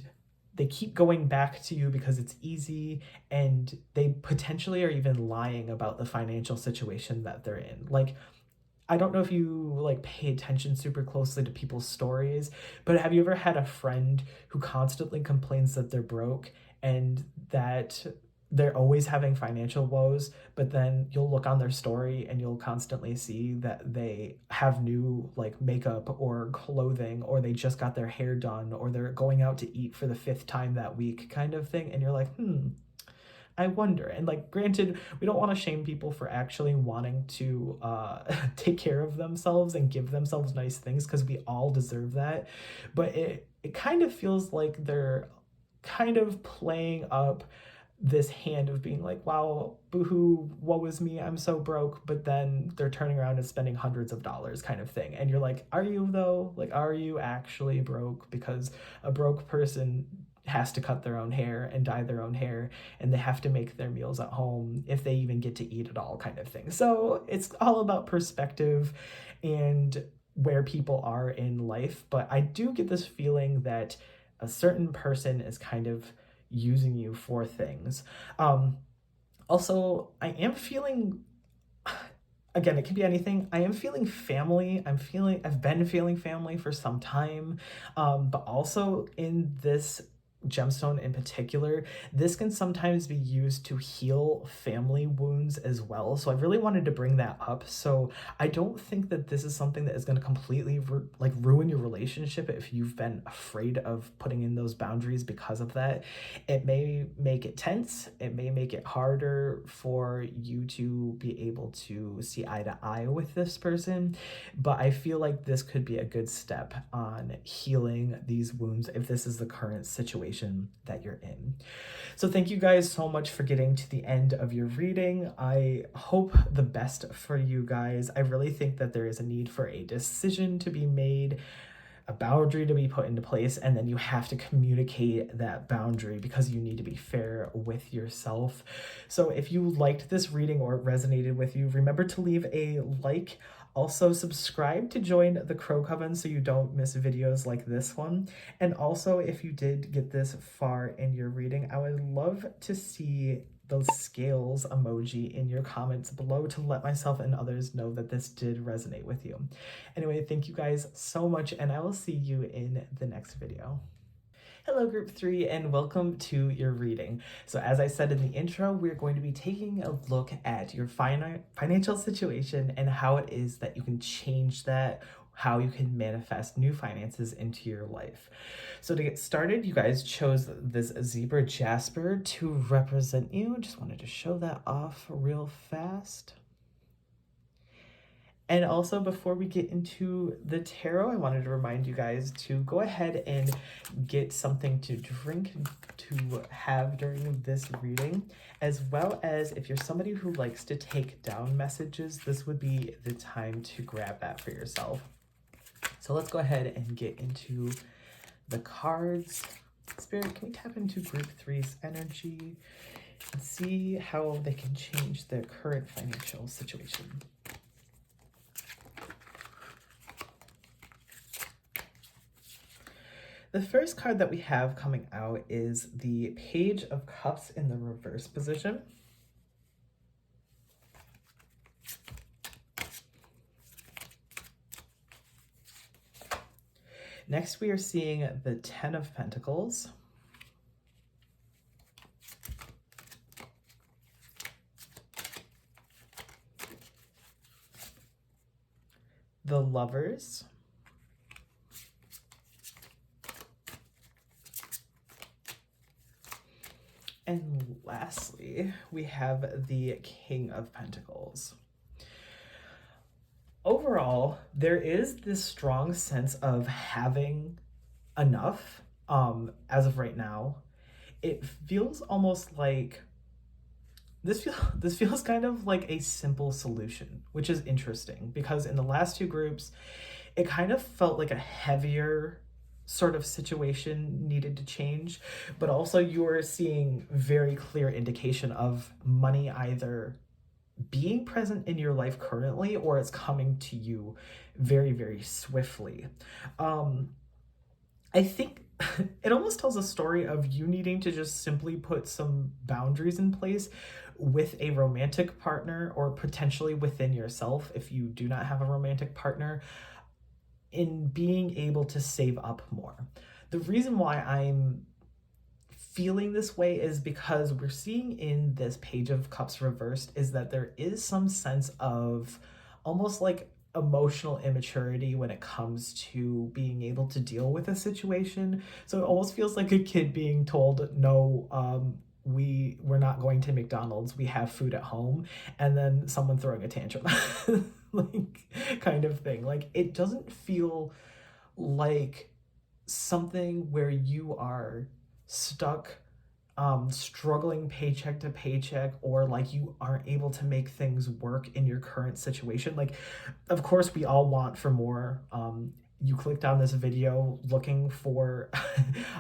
they keep going back to you because it's easy, and they potentially are even lying about the financial situation that they're in. Like, I don't know if you like pay attention super closely to people's stories, but have you ever had a friend who constantly complains that they're broke and that they're always having financial woes, but then you'll look on their story and you'll constantly see that they have new like makeup or clothing, or they just got their hair done, or they're going out to eat for the 5th time that week, kind of thing. And you're like, I wonder. And like, granted, we don't want to shame people for actually wanting to take care of themselves and give themselves nice things, because we all deserve that. But it kind of feels like they're kind of playing up this hand of being like, wow, boohoo, woe is me, I'm so broke. But then they're turning around and spending hundreds of dollars, kind of thing. And you're like, are you though? Like, are you actually broke? Because a broke person has to cut their own hair and dye their own hair, and they have to make their meals at home if they even get to eat at all, kind of thing. So it's all about perspective and where people are in life. But I do get this feeling that a certain person is kind of using you for things. Also, I am feeling, again, it could be anything. I am feeling family. I've been feeling family for some time. But also in this gemstone in particular, this can sometimes be used to heal family wounds as well. So I really wanted to bring that up. So I don't think that this is something that is going to completely ruin your relationship if you've been afraid of putting in those boundaries because of that. It may make it tense. It may make it harder for you to be able to see eye to eye with this person. But I feel like this could be a good step on healing these wounds if this is the current situation that you're in. So thank you guys so much for getting to the end of your reading. I hope the best for you guys. I really think that there is a need for a decision to be made, a boundary to be put into place, and then you have to communicate that boundary because you need to be fair with yourself. So if you liked this reading or it resonated with you, remember to leave a like. Also, subscribe to join the Crow Coven so you don't miss videos like this one. And also, if you did get this far in your reading, I would love to see the scales emoji in your comments below to let myself and others know that this did resonate with you. Anyway, thank you guys so much, and I will see you in the next video. Hello group 3, and welcome to your reading. So as I said in the intro, we're going to be taking a look at your financial situation and how it is that you can change that, how you can manifest new finances into your life. So to get started, you guys chose this zebra jasper to represent you. Just wanted to show that off real fast. And also, before we get into the tarot, I wanted to remind you guys to go ahead and get something to drink to have during this reading, as well as if you're somebody who likes to take down messages, this would be the time to grab that for yourself. So let's go ahead and get into the cards. Spirit, can we tap into group 3's energy and see how they can change their current financial situation? The first card that we have coming out is the Page of Cups in the reverse position. Next, we are seeing the Ten of Pentacles. The Lovers. And lastly, we have the King of Pentacles. Overall, there is this strong sense of having enough as of right now. It feels almost like this feels kind of like a simple solution, which is interesting because in the last two groups, it kind of felt like a heavier sort of situation needed to change, but also you are seeing very clear indication of money either being present in your life currently or it's coming to you very, very swiftly. I think it almost tells a story of you needing to just simply put some boundaries in place with a romantic partner or potentially within yourself if you do not have a romantic partner, in being able to save up more. The reason why I'm feeling this way is because we're seeing in this Page of Cups reversed is that there is some sense of almost like emotional immaturity when it comes to being able to deal with a situation. So it almost feels like a kid being told, no, we're not going to McDonald's, we have food at home, and then someone throwing a tantrum. Like kind of thing. Like it doesn't feel like something where you are stuck struggling paycheck to paycheck, or like you aren't able to make things work in your current situation. Like of course we all want for more. You clicked on this video looking for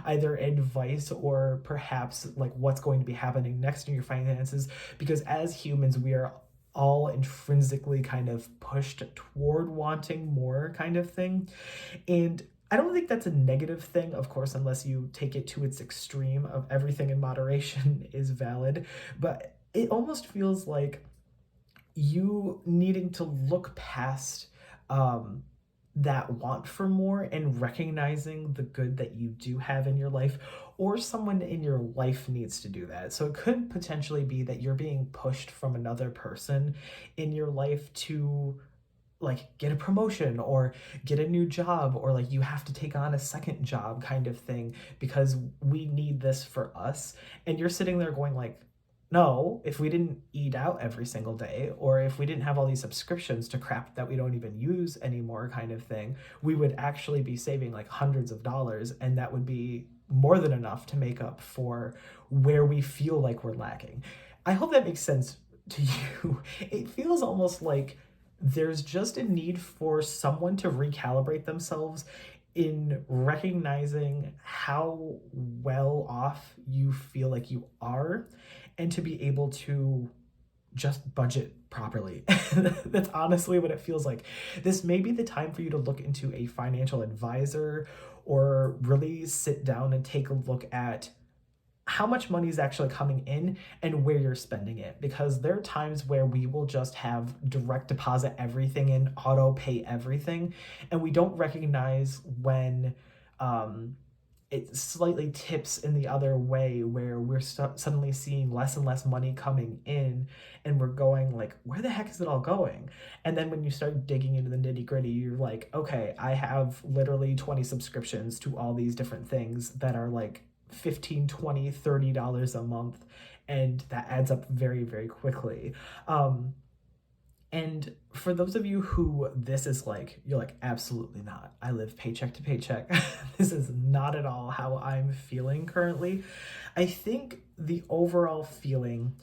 either advice or perhaps like what's going to be happening next in your finances, because as humans we are all intrinsically kind of pushed toward wanting more kind of thing. And I don't think that's a negative thing, of course, unless you take it to its extreme of everything in moderation is valid. But it almost feels like you needing to look past that want for more and recognizing the good that you do have in your life, or someone in your life needs to do that. So it could potentially be that you're being pushed from another person in your life to like get a promotion or get a new job, or like you have to take on a second job kind of thing because we need this for us. And you're sitting there going like, no, if we didn't eat out every single day, or if we didn't have all these subscriptions to crap that we don't even use anymore kind of thing, we would actually be saving like hundreds of dollars, and that would be more than enough to make up for where we feel like we're lacking. I hope that makes sense to you. It feels almost like there's just a need for someone to recalibrate themselves in recognizing how well off you feel like you are, and to be able to just budget properly. That's honestly what it feels like. This may be the time for you to look into a financial advisor or really sit down and take a look at how much money is actually coming in and where you're spending it, because there are times where we will just have direct deposit everything in, auto pay everything, and we don't recognize when it slightly tips in the other way, where we're suddenly seeing less and less money coming in, and we're going like, where the heck is it all going? And then when you start digging into the nitty gritty, you're like, okay, I have literally 20 subscriptions to all these different things that are like 15, 20, $30 a month, and that adds up very, very quickly. And for those of you who this is like, you're like, absolutely not. I live paycheck to paycheck. This is not at all how I'm feeling currently. I think the overall feeling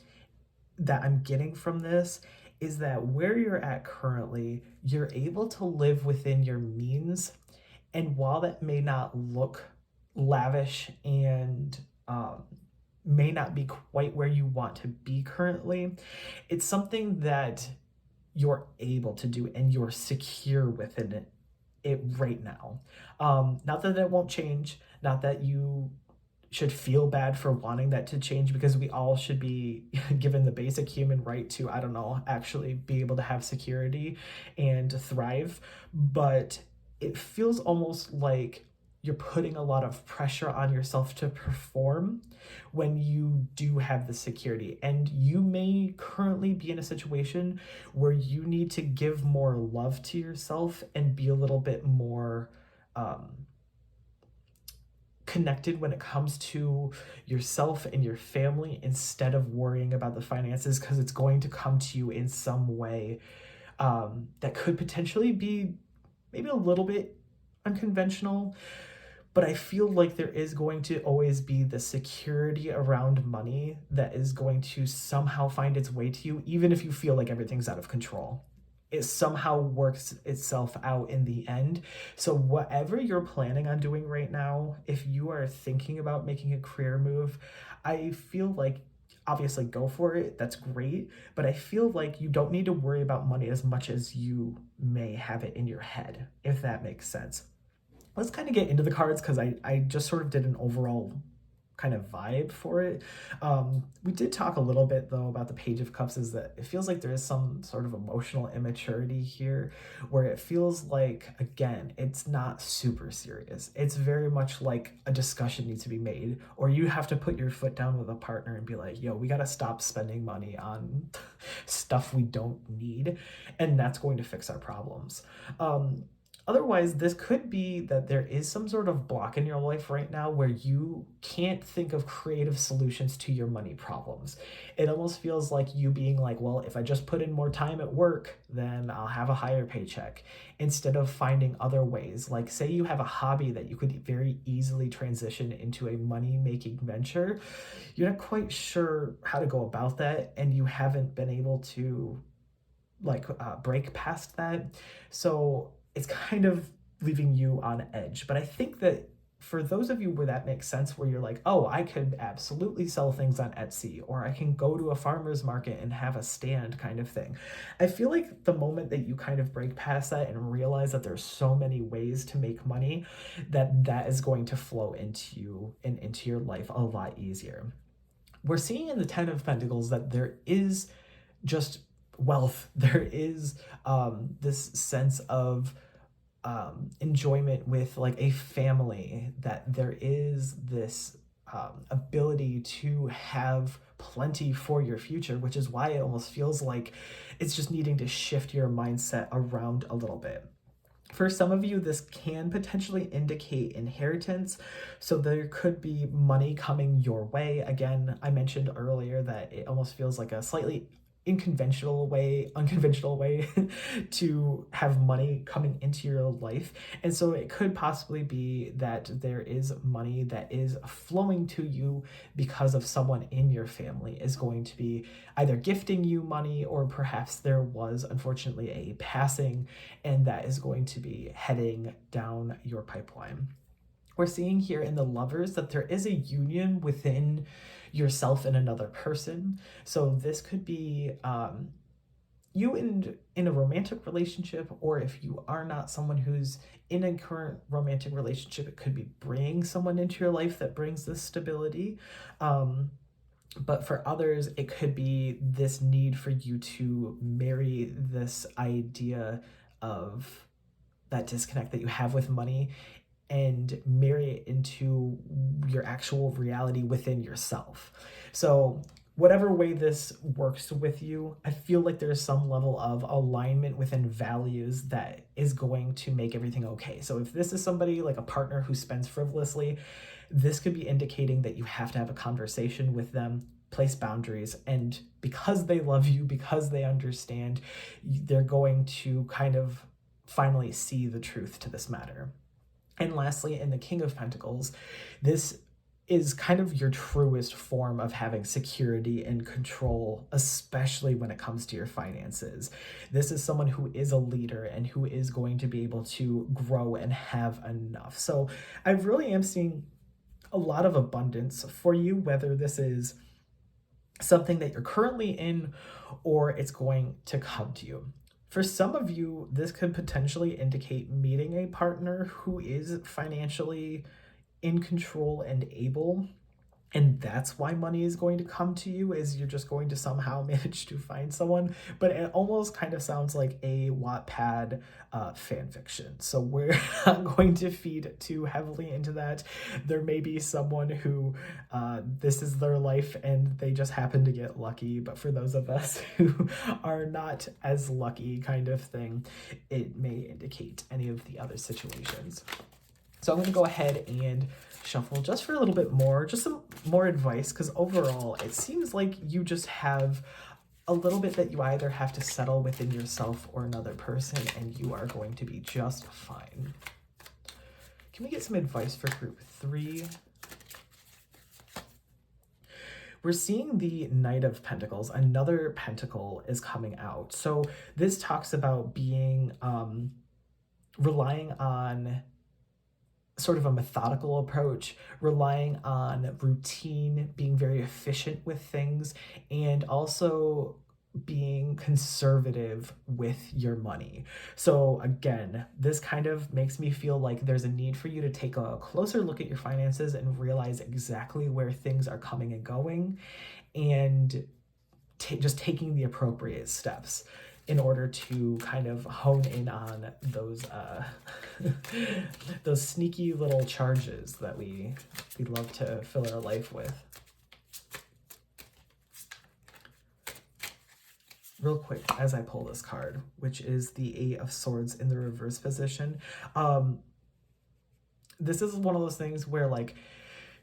that I'm getting from this is that where you're at currently, you're able to live within your means. And while that may not look lavish and may not be quite where you want to be currently, it's something that you're able to do and you're secure within it right now. Not that it won't change, not that you should feel bad for wanting that to change, because we all should be given the basic human right to, I don't know, actually be able to have security and thrive. But it feels almost like you're putting a lot of pressure on yourself to perform when you do have the security. And you may currently be in a situation where you need to give more love to yourself and be a little bit more connected when it comes to yourself and your family, instead of worrying about the finances, because it's going to come to you in some way that could potentially be maybe a little bit unconventional. But I feel like there is going to always be the security around money that is going to somehow find its way to you, even if you feel like everything's out of control. It somehow works itself out in the end. So whatever you're planning on doing right now, if you are thinking about making a career move, I feel like obviously go for it. That's great. But I feel like you don't need to worry about money as much as you may have it in your head, if that makes sense. Let's kind of get into the cards, because I just sort of did an overall kind of vibe for it. We did talk a little bit though about the Page of Cups, is that it feels like there is some sort of emotional immaturity here, where it feels like, again, it's not super serious. It's very much like a discussion needs to be made, or you have to put your foot down with a partner and be like, yo, we got to stop spending money on stuff we don't need, and that's going to fix our problems. Otherwise, this could be that there is some sort of block in your life right now where you can't think of creative solutions to your money problems. It almost feels like you being like, well, if I just put in more time at work, then I'll have a higher paycheck, instead of finding other ways. Like, say you have a hobby that you could very easily transition into a money-making venture. You're not quite sure how to go about that, and you haven't been able to break past that. So it's kind of leaving you on edge. But I think that for those of you where that makes sense, where you're like, oh, I could absolutely sell things on Etsy, or I can go to a farmer's market and have a stand kind of thing. I feel like the moment that you kind of break past that and realize that there's so many ways to make money, that is going to flow into you and into your life a lot easier. We're seeing in the Ten of Pentacles that there is just wealth. There is this sense of enjoyment with like a family, that there is this ability to have plenty for your future, which is why it almost feels like it's just needing to shift your mindset around a little bit. For some of you, this can potentially indicate inheritance. So there could be money coming your way. Again, I mentioned earlier that it almost feels like a slightly unconventional way to have money coming into your life. And so it could possibly be that there is money that is flowing to you because of someone in your family is going to be either gifting you money, or perhaps there was unfortunately a passing, and that is going to be heading down your pipeline. We're seeing here in the Lovers that there is a union within yourself and another person. So this could be you in a romantic relationship, or if you are not someone who's in a current romantic relationship, it could be bringing someone into your life that brings this stability. But for others, it could be this need for you to marry this idea of that disconnect that you have with money and marry it into your actual reality within yourself. So whatever way this works with you, I feel like there's some level of alignment within values that is going to make everything okay. So if this is somebody like a partner who spends frivolously, this could be indicating that you have to have a conversation with them, place boundaries, and because they love you, because they understand, they're going to kind of finally see the truth to this matter. And lastly, in the King of Pentacles, this is kind of your truest form of having security and control, especially when it comes to your finances. This is someone who is a leader and who is going to be able to grow and have enough. So I really am seeing a lot of abundance for you, whether this is something that you're currently in or it's going to come to you. For some of you, this could potentially indicate meeting a partner who is financially in control and able, and that's why money is going to come to you, is you're just going to somehow manage to find someone. But it almost kind of sounds like a Wattpad fan fiction, so we're not going to feed too heavily into that. There may be someone who this is their life and they just happen to get lucky, but for those of us who are not as lucky, kind of thing, it may indicate any of the other situations. So I'm going to go ahead and shuffle just for a little bit more, just some more advice, because overall it seems like you just have a little bit that you either have to settle within yourself or another person, and you are going to be just fine. Can we get some advice for group 3? We're seeing the Knight of Pentacles. Another pentacle is coming out. So this talks about being, relying on sort of a methodical approach, relying on routine, being very efficient with things, and also being conservative with your money. So again, this kind of makes me feel like there's a need for you to take a closer look at your finances and realize exactly where things are coming and going, and just taking the appropriate steps in order to kind of hone in on those those sneaky little charges that we love to fill our life with. Real quick, as I pull this card, which is the Eight of Swords in the reverse position, this is one of those things where, like,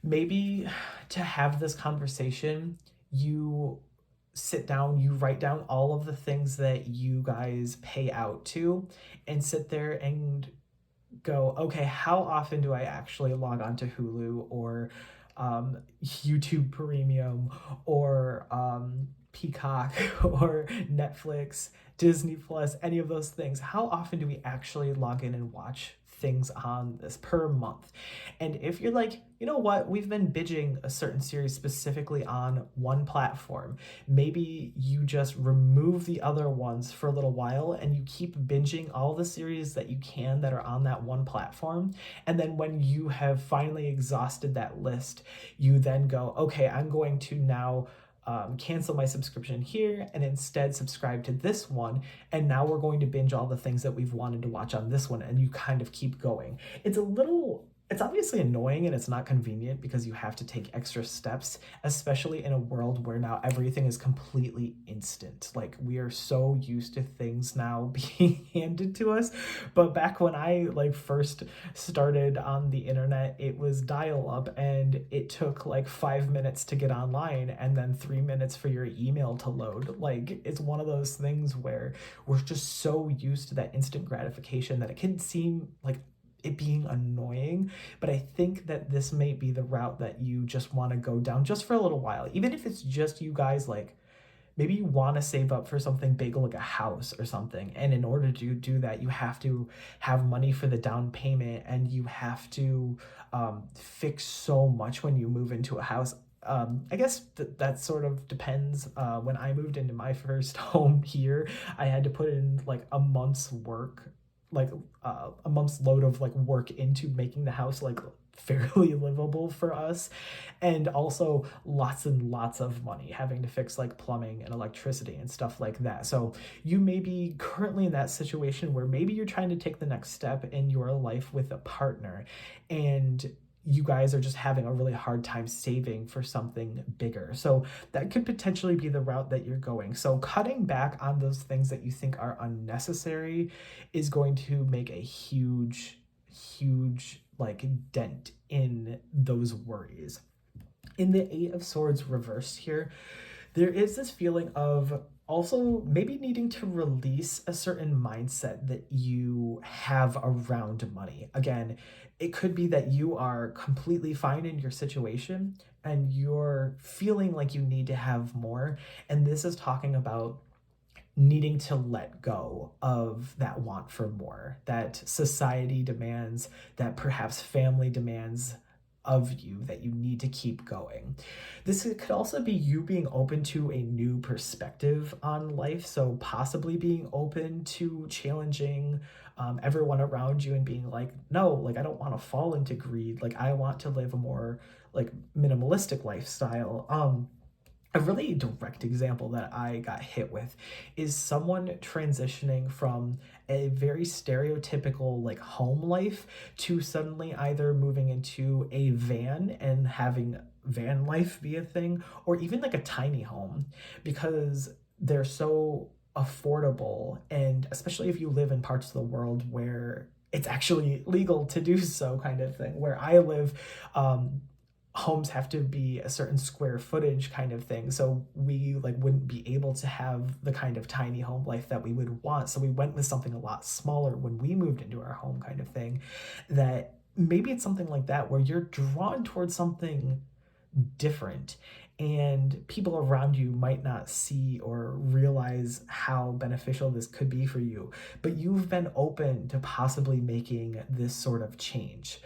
maybe to have this conversation, you sit down, you write down all of the things that you guys pay out to, and sit there and go, okay, how often do I actually log on to Hulu or YouTube Premium or Peacock or Netflix, Disney Plus, any of those things? How often do we actually log in and watch things on this per month? And if you're like, you know what, we've been binging a certain series specifically on one platform, maybe you just remove the other ones for a little while and you keep binging all the series that you can that are on that one platform. And then when you have finally exhausted that list, you then go, okay, I'm going to now cancel my subscription here and instead subscribe to this one, and now we're going to binge all the things that we've wanted to watch on this one, and you kind of keep going. It's obviously annoying and it's not convenient because you have to take extra steps, especially in a world where now everything is completely instant. Like, we are so used to things now being handed to us. But back when I first started on the internet, it was dial-up and it took 5 minutes to get online and then 3 minutes for your email to load. It's one of those things where we're just so used to that instant gratification that it can seem like it being annoying. But I think that this may be the route that you just want to go down just for a little while, even if it's just you guys, maybe you want to save up for something big like a house or something, and in order to do that you have to have money for the down payment, and you have to fix so much when you move into a house. I guess that sort of depends. When I moved into my first home here, I had to put in a month's work like a month's load of like work into making the house like fairly livable for us, and also lots and lots of money having to fix like plumbing and electricity and stuff like that. So you may be currently in that situation where maybe you're trying to take the next step in your life with a partner, and you guys are just having a really hard time saving for something bigger. So that could potentially be the route that you're going. So cutting back on those things that you think are unnecessary is going to make a huge like dent in those worries. In the Eight of Swords reversed here, there is this feeling of also maybe needing to release a certain mindset that you have around money. Again, it could be that you are completely fine in your situation and you're feeling like you need to have more. And this is talking about needing to let go of that want for more, that society demands, that perhaps family demands of you, that you need to keep going. This could also be you being open to a new perspective on life. So possibly being open to challenging everyone around you and being like, no, like I don't want to fall into greed. Like I want to live a more like minimalistic lifestyle. A really direct example that I got hit with is someone transitioning from a very stereotypical like home life to suddenly either moving into a van and having van life be a thing, or even like a tiny home, because they're so affordable. And especially if you live in parts of the world where it's actually legal to do so, kind of thing. Where I live, homes have to be a certain square footage kind of thing, so we like wouldn't be able to have the kind of tiny home life that we would want. So we went with something a lot smaller when we moved into our home, kind of thing. That maybe it's something like that where you're drawn towards something different, and people around you might not see or realize how beneficial this could be for you, but you've been open to possibly making this sort of change.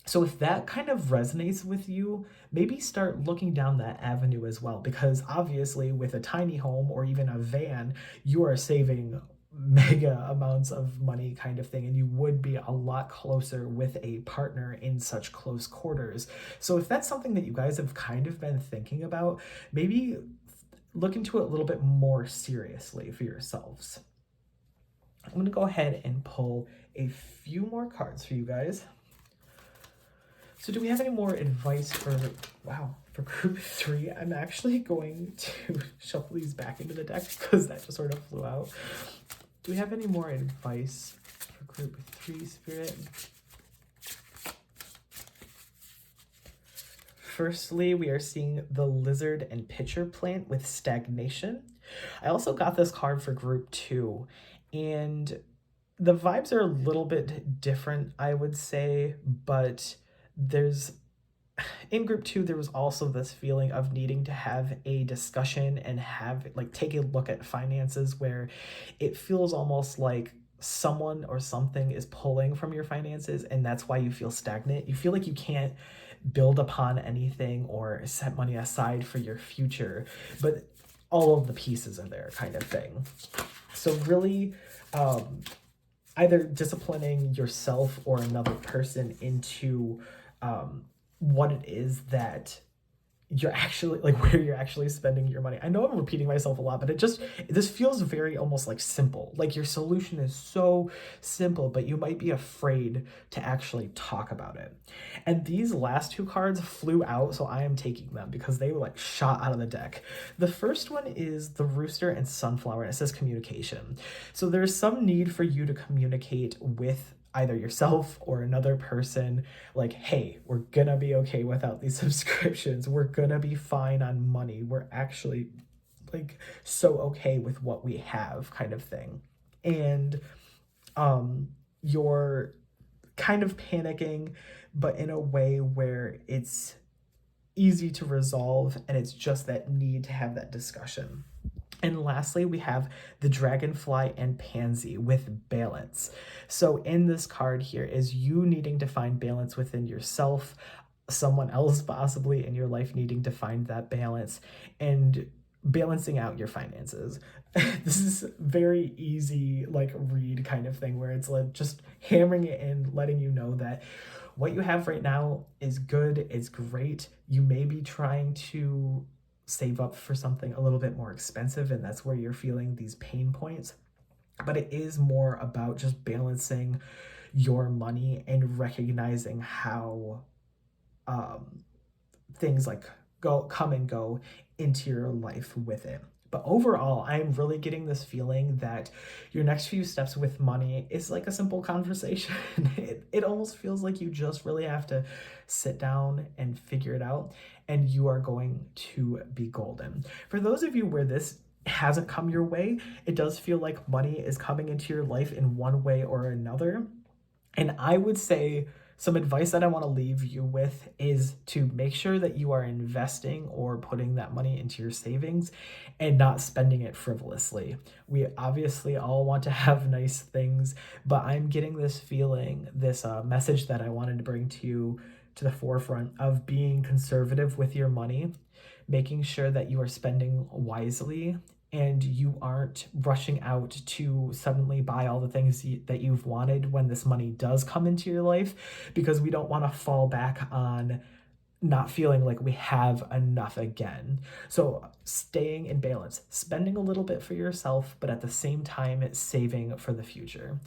So if that kind of resonates with you, maybe start looking down that avenue as well, because obviously with a tiny home or even a van, you are saving mega amounts of money, kind of thing, and you would be a lot closer with a partner in such close quarters. So if that's something that you guys have kind of been thinking about, maybe look into it a little bit more seriously for yourselves. I'm going to go ahead and pull a few more cards for you guys. So do we have any more advice for group 3? I'm actually going to shuffle these back into the deck because that just sort of flew out. Do we have any more advice for group 3, Spirit? Firstly, we are seeing the Lizard and Pitcher plant with stagnation. I also got this card for group 2, and the vibes are a little bit different, I would say, but in group 2 there was also this feeling of needing to have a discussion and take a look at finances, where it feels almost like someone or something is pulling from your finances, and that's why you feel stagnant. You feel like you can't build upon anything or set money aside for your future, but all of the pieces are there, kind of thing. So really, either disciplining yourself or another person into what it is that you're actually like, where you're actually spending your money. I know I'm repeating myself a lot, but this feels very almost like simple. Like your solution is so simple, but you might be afraid to actually talk about it. And these last 2 cards flew out, so I am taking them because they were like shot out of the deck. The first one is the Rooster and Sunflower, and it says communication. So there's some need for you to communicate with either yourself or another person, like, hey, we're gonna be okay without these subscriptions. We're gonna be fine on money. We're actually like so okay with what we have, kind of thing. And you're kind of panicking, but in a way where it's easy to resolve, and it's just that need to have that discussion. And lastly, we have the Dragonfly and Pansy with balance. So in this card here is you needing to find balance within yourself, someone else possibly in your life needing to find that balance, and balancing out your finances. This is very easy, like, read kind of thing where it's like just hammering it in, letting you know that what you have right now is good, it's great. You may be trying to save up for something a little bit more expensive, and that's where you're feeling these pain points. But it is more about just balancing your money and recognizing how things like come and go into your life with it. But overall, I'm really getting this feeling that your next few steps with money is like a simple conversation. It almost feels like you just really have to sit down and figure it out, and you are going to be golden. For those of you where this hasn't come your way, it does feel like money is coming into your life in one way or another. And I would say some advice that I want to leave you with is to make sure that you are investing or putting that money into your savings and not spending it frivolously. We obviously all want to have nice things, but I'm getting this feeling, this message that I wanted to bring to you to the forefront of being conservative with your money, making sure that you are spending wisely and you aren't rushing out to suddenly buy all the things that you've wanted when this money does come into your life, because we don't want to fall back on not feeling like we have enough again. So staying in balance, spending a little bit for yourself, but at the same time, saving for the future.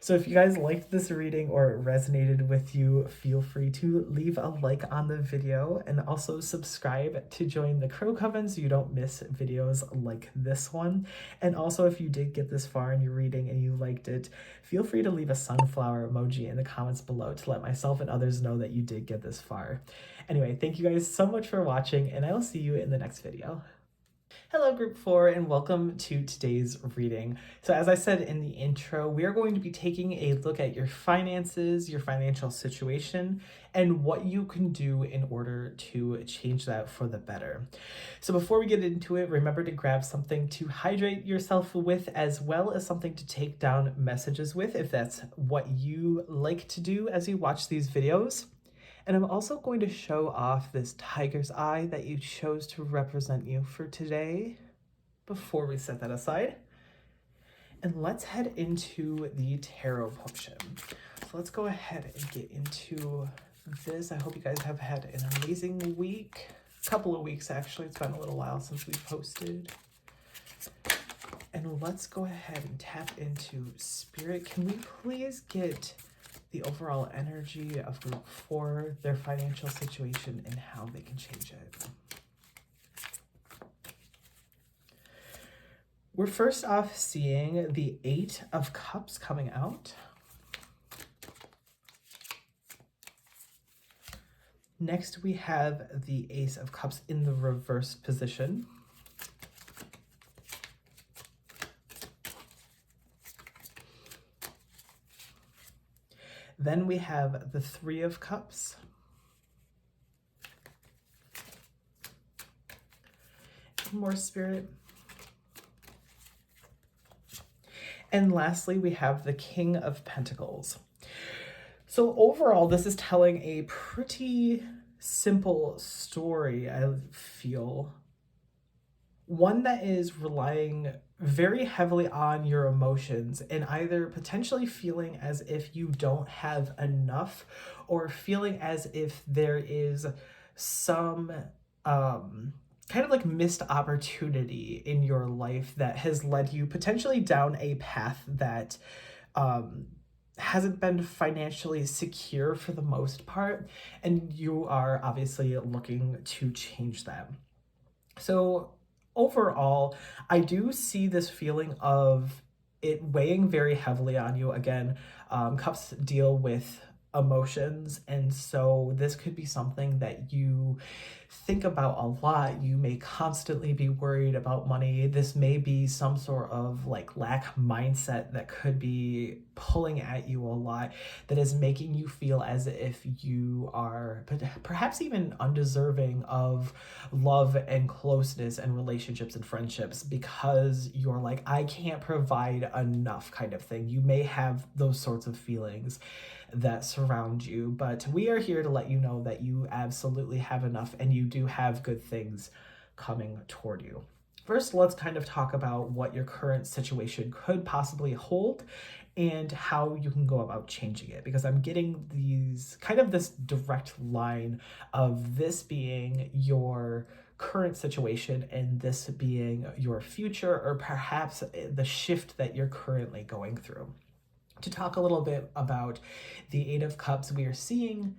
So if you guys liked this reading or it resonated with you, feel free to leave a like on the video and also subscribe to join the Crow Coven so you don't miss videos like this one. And also, if you did get this far in your reading and you liked it, feel free to leave a sunflower emoji in the comments below to let myself and others know that you did get this far. Anyway, thank you guys so much for watching, and I will see you in the next video. Hello, Group 4, and welcome to today's reading. So as I said in the intro, we are going to be taking a look at your finances, your financial situation, and what you can do in order to change that for the better. So before we get into it, remember to grab something to hydrate yourself with, as well as something to take down messages with, if that's what you like to do as you watch these videos. And I'm also going to show off this tiger's eye that you chose to represent you for today before we set that aside. And let's head into the tarot potion. So let's go ahead and get into this. I hope you guys have had an amazing week. A couple of weeks, actually. It's been a little while since we've posted. And let's go ahead and tap into Spirit. Can we please get the overall energy of Group 4, their financial situation, and how they can change it? We're first off seeing the 8 of Cups coming out. Next, we have the Ace of Cups in the reverse position. Then we have the 3 of Cups. More Spirit. And lastly, we have the King of Pentacles. So overall, this is telling a pretty simple story, I feel. One that is relying very heavily on your emotions and either potentially feeling as if you don't have enough or feeling as if there is some kind of like missed opportunity in your life that has led you potentially down a path that hasn't been financially secure for the most part, and you are obviously looking to change that. So overall, I do see this feeling of it weighing very heavily on you. Again, cups deal with emotions, and so this could be something that you think about a lot. You may constantly be worried about money. This may be some sort of like lack mindset that could be pulling at you a lot, that is making you feel as if you are perhaps even undeserving of love and closeness and relationships and friendships, because you're like, I can't provide enough kind of thing. You may have those sorts of feelings that surround you, but we are here to let you know that you absolutely have enough and you do have good things coming toward you. First, let's kind of talk about what your current situation could possibly hold and how you can go about changing it, because I'm getting this direct line of this being your current situation and this being your future, or perhaps the shift that you're currently going through. To talk a little bit about the Eight of Cups, we are seeing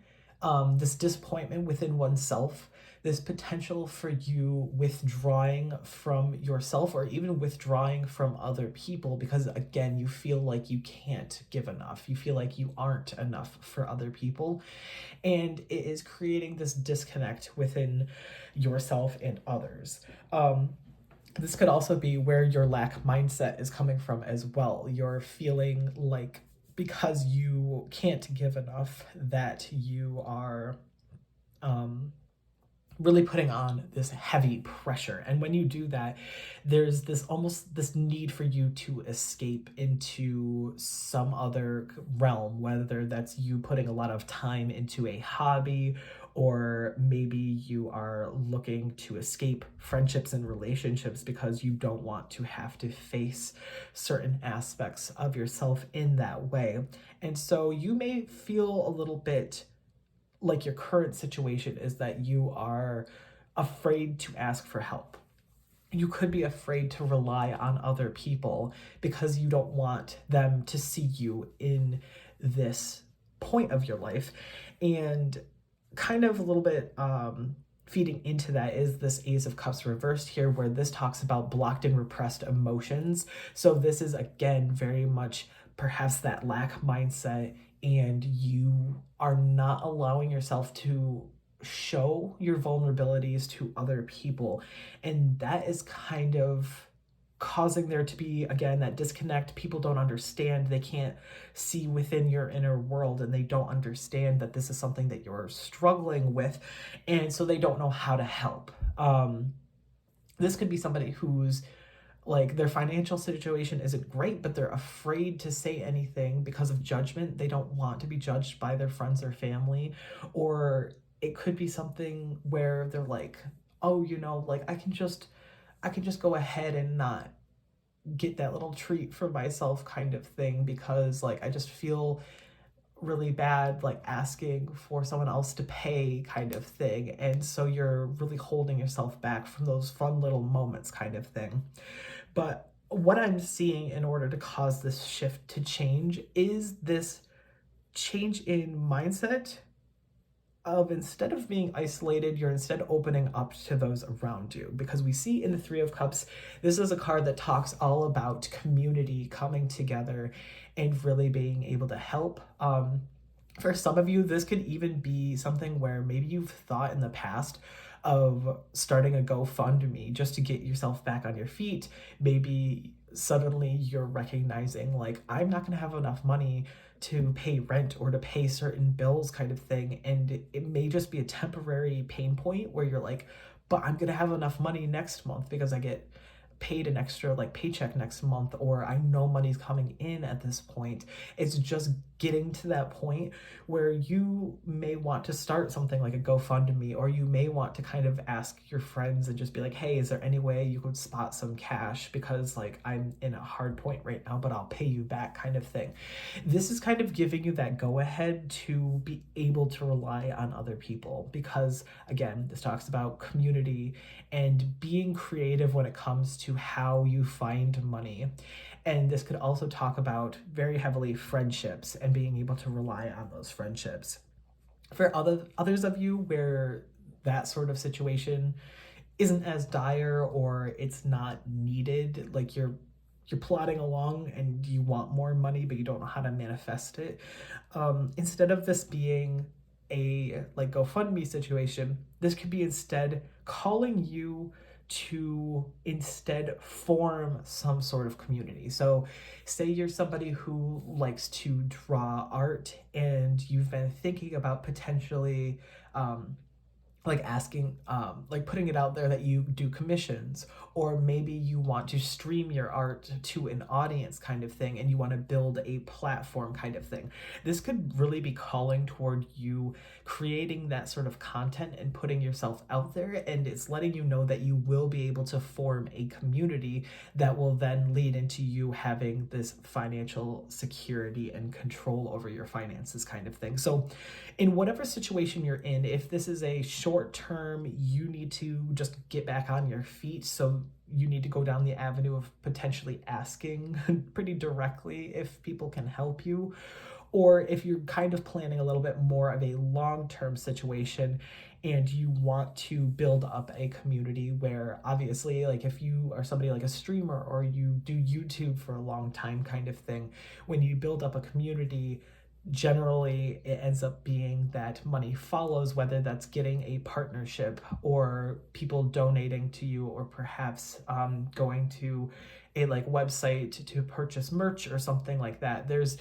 this disappointment within oneself, this potential for you withdrawing from yourself or even withdrawing from other people, because again, you feel like you can't give enough. You feel like you aren't enough for other people. And it is creating this disconnect within yourself and others. This could also be where your lack mindset is coming from as well. You're feeling like because you can't give enough that you are really putting on this heavy pressure. And when you do that, there's this need for you to escape into some other realm, whether that's you putting a lot of time into a hobby, or maybe you are looking to escape friendships and relationships because you don't want to have to face certain aspects of yourself in that way. And so you may feel a little bit like your current situation is that you are afraid to ask for help. You could be afraid to rely on other people because you don't want them to see you in this point of your life. And kind of a little bit feeding into that is this Ace of Cups reversed here, where this talks about blocked and repressed emotions. So this is again very much perhaps that lack mindset, and you are not allowing yourself to show your vulnerabilities to other people. And that is kind of causing there to be, again, that disconnect. People don't understand. They can't see within your inner world, and they don't understand that this is something that you're struggling with. And so they don't know how to help. This could be somebody who's like their financial situation isn't great, but they're afraid to say anything because of judgment. They don't want to be judged by their friends or family. Or it could be something where they're like, oh, like I can just go ahead and not get that little treat for myself kind of thing, because like I just feel really bad like asking for someone else to pay kind of thing. And so you're really holding yourself back from those fun little moments kind of thing. But what I'm seeing in order to cause this shift to change is this change in mindset of, instead of being isolated, you're instead opening up to those around you. Because we see in the Three of Cups, this is a card that talks all about community coming together and really being able to help. For some of you, this could even be something where maybe you've thought in the past of starting a GoFundMe just to get yourself back on your feet. Maybe suddenly you're recognizing like, I'm not going to have enough money to pay rent or to pay certain bills kind of thing. And it may just be a temporary pain point where you're like, but I'm going to have enough money next month because I get paid an extra like paycheck next month, or I know money's coming in at this point. It's just getting to that point where you may want to start something like a GoFundMe, or you may want to kind of ask your friends and just be like, hey, is there any way you could spot some cash, because like I'm in a hard point right now, but I'll pay you back kind of thing. This is kind of giving you that go ahead to be able to rely on other people, because again, this talks about community and being creative when it comes to how you find money. And this could also talk about very heavily friendships and being able to rely on those friendships. For others of you where that sort of situation isn't as dire, or it's not needed, like you're plodding along and you want more money but you don't know how to manifest it, instead of this being a like GoFundMe situation, this could be instead calling you to instead form some sort of community. So say you're somebody who likes to draw art and you've been thinking about potentially like asking, like putting it out there that you do commissions, or maybe you want to stream your art to an audience kind of thing, and you want to build a platform kind of thing. This could really be calling toward you creating that sort of content and putting yourself out there, and it's letting you know that you will be able to form a community that will then lead into you having this financial security and control over your finances kind of thing. So in whatever situation you're in, if this is a short term, you need to just get back on your feet. So you need to go down the avenue of potentially asking pretty directly if people can help you. Or if you're kind of planning a little bit more of a long-term situation and you want to build up a community where, obviously, like if you are somebody like a streamer or you do YouTube for a long time kind of thing, when you build up a community, generally it ends up being that money follows, whether that's getting a partnership or people donating to you, or perhaps going to a like website to purchase merch or something like that. There's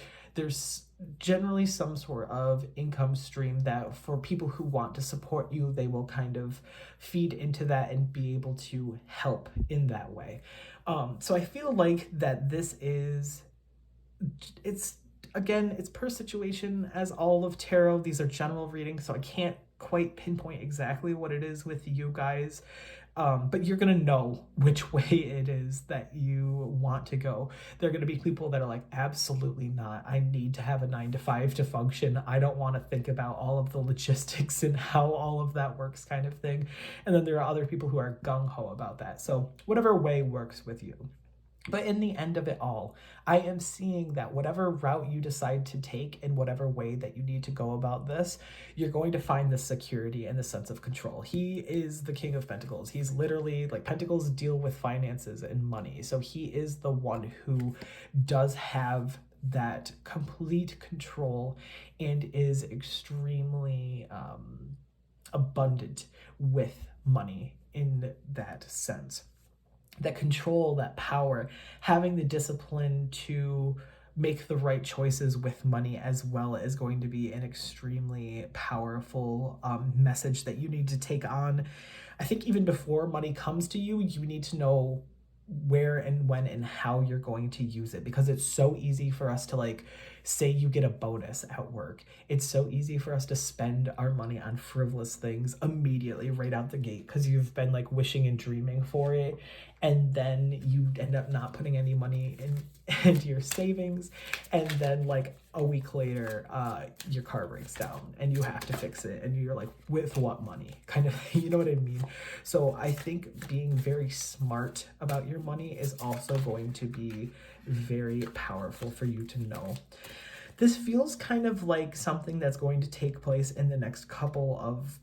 generally some sort of income stream that for people who want to support you, they will kind of feed into that and be able to help in that way. So I feel like that this is, it's, again, it's per situation as all of tarot. These are general readings, so I can't quite pinpoint exactly what it is with you guys. But you're gonna know which way it is that you want to go. There are gonna be people that are like, absolutely not. I need to have a 9 to 5 to function. I don't want to think about all of the logistics and how all of that works kind of thing. And then there are other people who are gung-ho about that. So whatever way works with you. But in the end of it all, I am seeing that whatever route you decide to take in whatever way that you need to go about this, you're going to find the security and the sense of control. He is the King of Pentacles. He's literally, like, Pentacles deal with finances and money. So he is the one who does have that complete control and is extremely abundant with money in that sense. That control, that power, having the discipline to make the right choices with money as well is going to be an extremely powerful message that you need to take on. I think even before money comes to you, you need to know where and when and how you're going to use it, because it's so easy for us to, like, say you get a bonus at work. It's so easy for us to spend our money on frivolous things immediately right out the gate because you've been like wishing and dreaming for it, and then you end up not putting any money into your savings, and then like a week later your car breaks down and you have to fix it, and you're like, with what money, kind of, you know what I mean? So I think being very smart about your money is also going to be very powerful for you to know. This feels kind of like something that's going to take place in the next couple of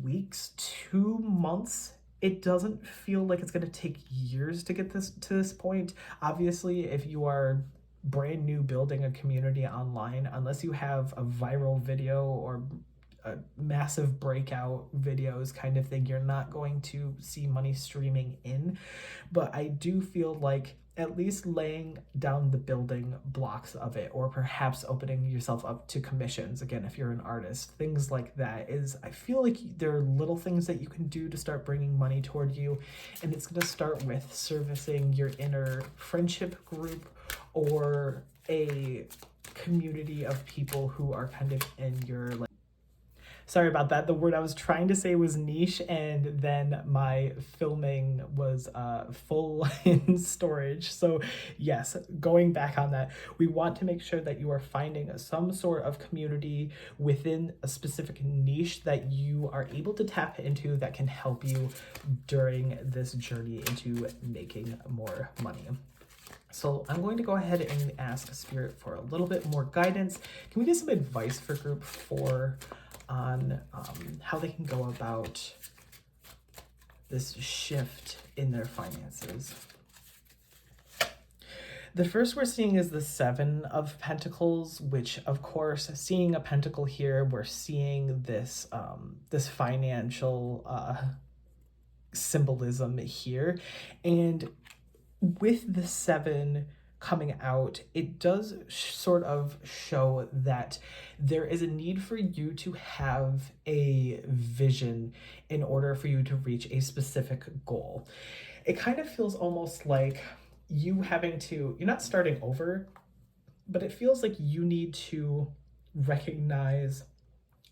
weeks, 2 months. It doesn't feel like it's going to take years to get this to this point. Obviously, if you are brand new building a community online, unless you have a viral video or a massive breakout videos kind of thing, you're not going to see money streaming in. But I do feel like at least laying down the building blocks of it, or perhaps opening yourself up to commissions, again, if you're an artist, things like that, is, I feel like there are little things that you can do to start bringing money toward you. And it's going to start with servicing your inner friendship group or a community of people who are kind of in your, like, sorry about that. The word I was trying to say was niche, and then my filming was full in storage. So yes, going back on that, we want to make sure that you are finding some sort of community within a specific niche that you are able to tap into that can help you during this journey into making more money. So I'm going to go ahead and ask Spirit for a little bit more guidance. Can we get some advice for group 4 on how they can go about this shift in their finances? The first we're seeing is the 7 of Pentacles, which, of course, seeing a pentacle here, we're seeing this this financial symbolism here. And with the 7, coming out, it does sort of show that there is a need for you to have a vision in order for you to reach a specific goal. It kind of feels almost like you having to, you're not starting over, but it feels like you need to recognize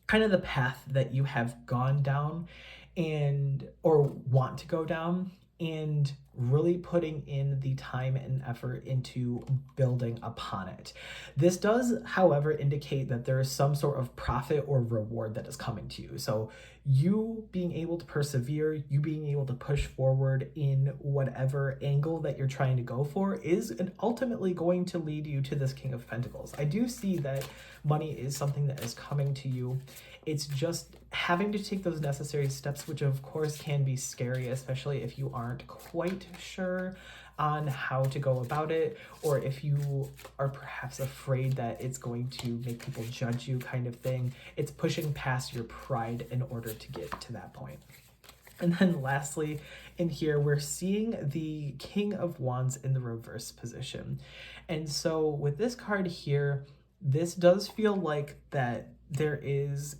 kind of the path that you have gone down and or want to go down, and really putting in the time and effort into building upon it. This does, however, indicate that there is some sort of profit or reward that is coming to you. So you being able to persevere, you being able to push forward in whatever angle that you're trying to go for is ultimately going to lead you to this King of Pentacles. I do see that money is something that is coming to you. It's just having to take those necessary steps, which of course can be scary, especially if you aren't quite sure on how to go about it, or if you are perhaps afraid that it's going to make people judge you, kind of thing. It's pushing past your pride in order to get to that point. And then lastly, in here, we're seeing the King of Wands in the reverse position. And so with this card here, this does feel like that there is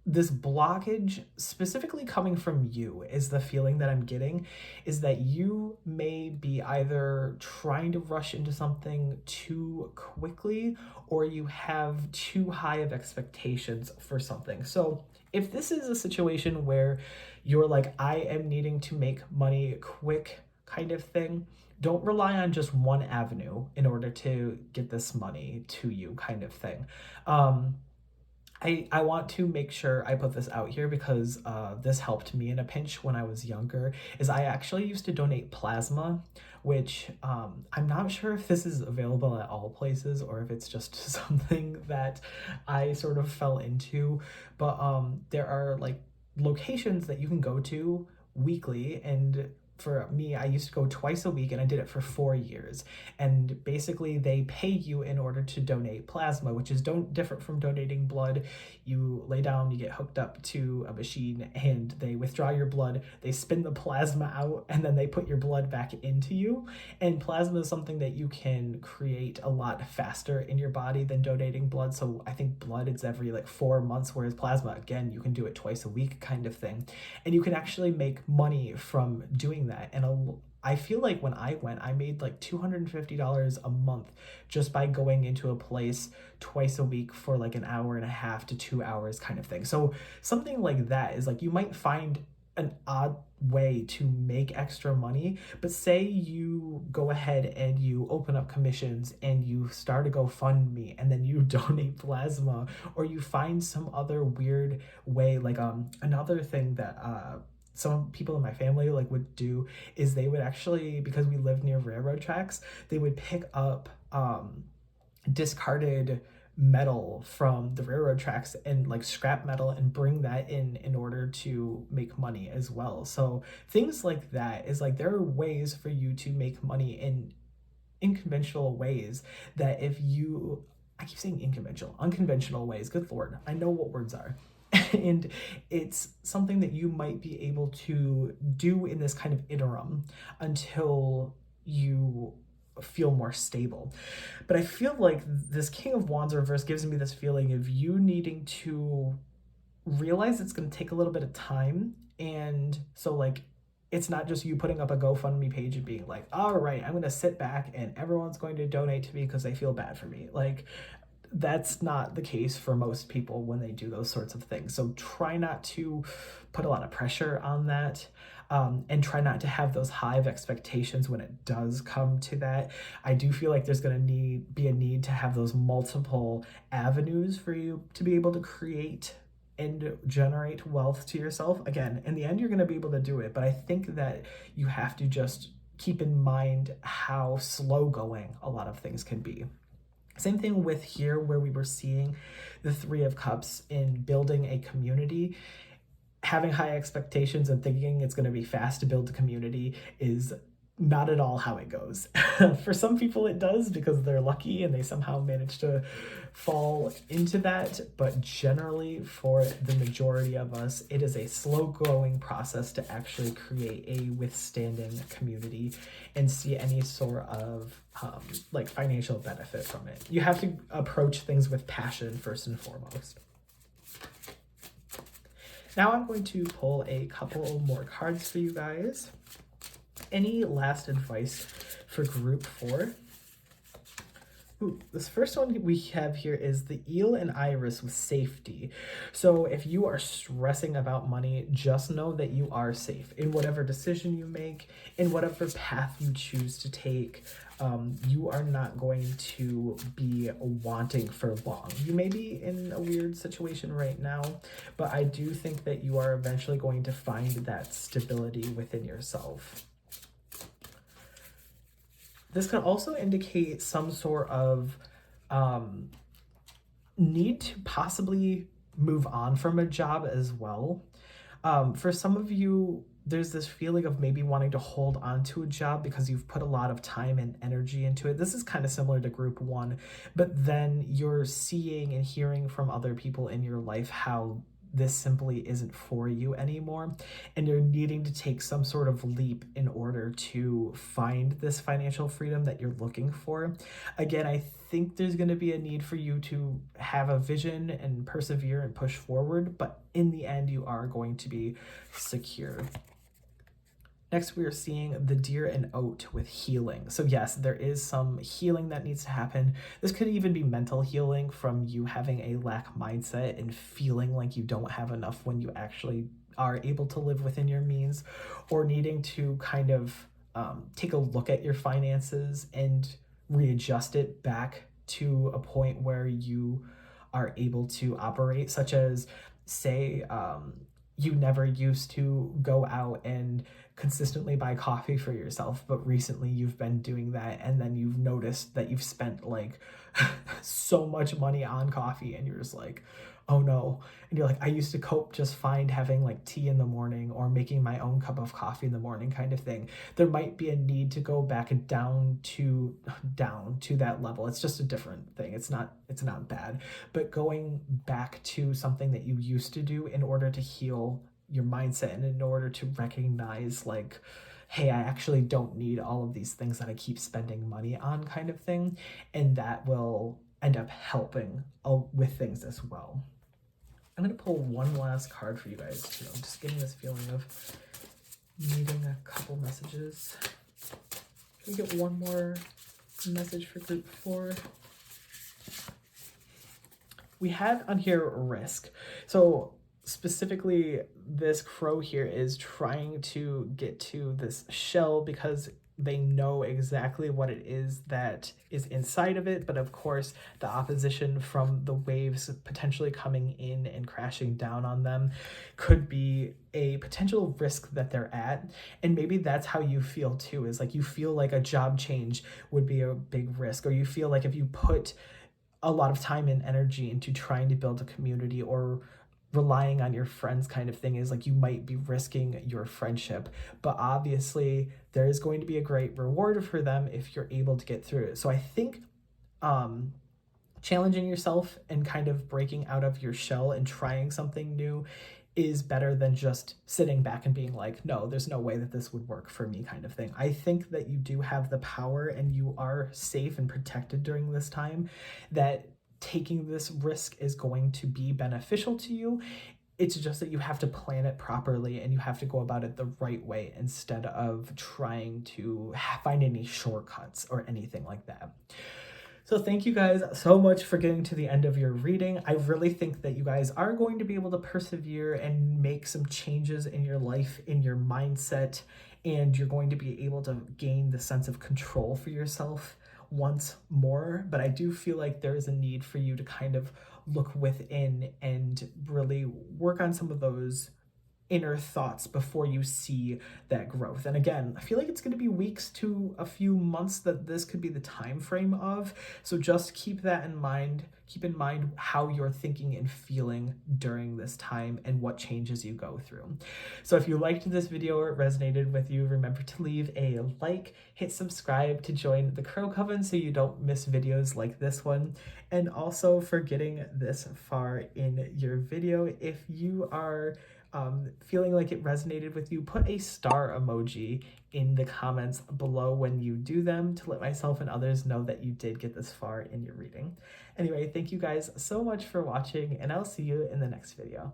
this blockage specifically coming from you, is the feeling that I'm getting, is that you may be either trying to rush into something too quickly, or you have too high of expectations for something. So if this is a situation where you're like, I am needing to make money quick kind of thing, don't rely on just one avenue in order to get this money to you kind of thing. I want to make sure I put this out here because this helped me in a pinch when I was younger, is I actually used to donate plasma, which I'm not sure if this is available at all places or if it's just something that I sort of fell into, but there are like locations that you can go to weekly, and for me, I used to go twice a week and I did it for 4 years. And basically they pay you in order to donate plasma, which is different from donating blood. You lay down, you get hooked up to a machine and they withdraw your blood, they spin the plasma out, and then they put your blood back into you. And plasma is something that you can create a lot faster in your body than donating blood. So I think blood is every like 4 months, whereas plasma, again, you can do it twice a week kind of thing. And you can actually make money from doing that. And I feel like when I went, I made like $250 a month just by going into a place twice a week for like an hour and a half to 2 hours kind of thing. So something like that is like, you might find an odd way to make extra money, but say you go ahead and you open up commissions and you start a GoFundMe and then you donate plasma, or you find some other weird way. Like another thing that some people in my family like would do is they would actually, because we lived near railroad tracks, they would pick up discarded metal from the railroad tracks and like scrap metal and bring that in order to make money as well. So things like that is like, there are ways for you to make money in unconventional ways that if you, I keep saying unconventional ways, good Lord, I know what words are. And it's something that you might be able to do in this kind of interim until you feel more stable. But I feel like this King of Wands reverse gives me this feeling of you needing to realize it's going to take a little bit of time. And so like, it's not just you putting up a GoFundMe page and being like, all right, I'm going to sit back and everyone's going to donate to me because they feel bad for me. Like, that's not the case for most people when they do those sorts of things. So try not to put a lot of pressure on that, and try not to have those high of expectations when it does come to that. I do feel like there's going to be a need to have those multiple avenues for you to be able to create and generate wealth to yourself. Again, in the end, you're going to be able to do it, but I think that you have to just keep in mind how slow going a lot of things can be. Same thing with here, where we were seeing the Three of Cups in building a community. Having high expectations and thinking it's going to be fast to build a community is not at all how it goes. For some people it does because they're lucky and they somehow manage to fall into that, but generally for the majority of us, it is a slow growing process to actually create a withstanding community and see any sort of like financial benefit from it. You have to approach things with passion first and foremost. Now I'm going to pull a couple more cards for you guys. Any last advice for group 4? Ooh, this first one we have here is the eel and iris with safety. So if you are stressing about money, just know that you are safe in whatever decision you make, in whatever path you choose to take. You are not going to be wanting for long. You may be in a weird situation right now, but I do think that you are eventually going to find that stability within yourself. This can also indicate some sort of need to possibly move on from a job as well. For some of you, there's this feeling of maybe wanting to hold on to a job because you've put a lot of time and energy into it. This is kind of similar to group 1, but then you're seeing and hearing from other people in your life how this simply isn't for you anymore, and you're needing to take some sort of leap in order to find this financial freedom that you're looking for. Again, I think there's going to be a need for you to have a vision and persevere and push forward, but in the end, you are going to be secure. Next, we are seeing the deer and oat with healing. So yes, there is some healing that needs to happen. This could even be mental healing from you having a lack mindset and feeling like you don't have enough when you actually are able to live within your means, or needing to kind of take a look at your finances and readjust it back to a point where you are able to operate, such as say you never used to go out and consistently buy coffee for yourself, but recently you've been doing that, and then you've noticed that you've spent like so much money on coffee, and you're just like, oh no. And you're like, I used to cope just fine having like tea in the morning or making my own cup of coffee in the morning kind of thing. There might be a need to go back down to that level. It's just a different thing. It's not bad, but going back to something that you used to do in order to heal your mindset and in order to recognize like, hey, I actually don't need all of these things that I keep spending money on kind of thing. And that will end up helping with things as well. I'm going to pull one last card for you guys too. I'm just getting this feeling of needing a couple messages. Can we get one more message for group 4? We have on here risk. So specifically, this crow here is trying to get to this shell because they know exactly what it is that is inside of it. But of course, the opposition from the waves potentially coming in and crashing down on them could be a potential risk that they're at. And maybe that's how you feel too, is like you feel like a job change would be a big risk, or you feel like if you put a lot of time and energy into trying to build a community or relying on your friends kind of thing, is like you might be risking your friendship. But obviously there is going to be a great reward for them if you're able to get through it. So I think challenging yourself and kind of breaking out of your shell and trying something new is better than just sitting back and being like, no, there's no way that this would work for me kind of thing. I think that you do have the power and you are safe and protected during this time, that taking this risk is going to be beneficial to you. It's just that you have to plan it properly and you have to go about it the right way instead of trying to find any shortcuts or anything like that. So thank you guys so much for getting to the end of your reading. I really think that you guys are going to be able to persevere and make some changes in your life, in your mindset, and you're going to be able to gain the sense of control for yourself once more. But I do feel like there is a need for you to kind of look within and really work on some of those inner thoughts before you see that growth. And again, I feel like it's going to be weeks to a few months that this could be the time frame of. So just keep that in mind. keep in mind how you're thinking and feeling during this time and what changes you go through. So if you liked this video or it resonated with you, remember to leave a like, hit subscribe to join the Crow Coven so you don't miss videos like this one. And also for getting this far in your video, if you are feeling like it resonated with you, put a star emoji in the comments below when you do them to let myself and others know that you did get this far in your reading. Anyway, thank you guys so much for watching, and I'll see you in the next video.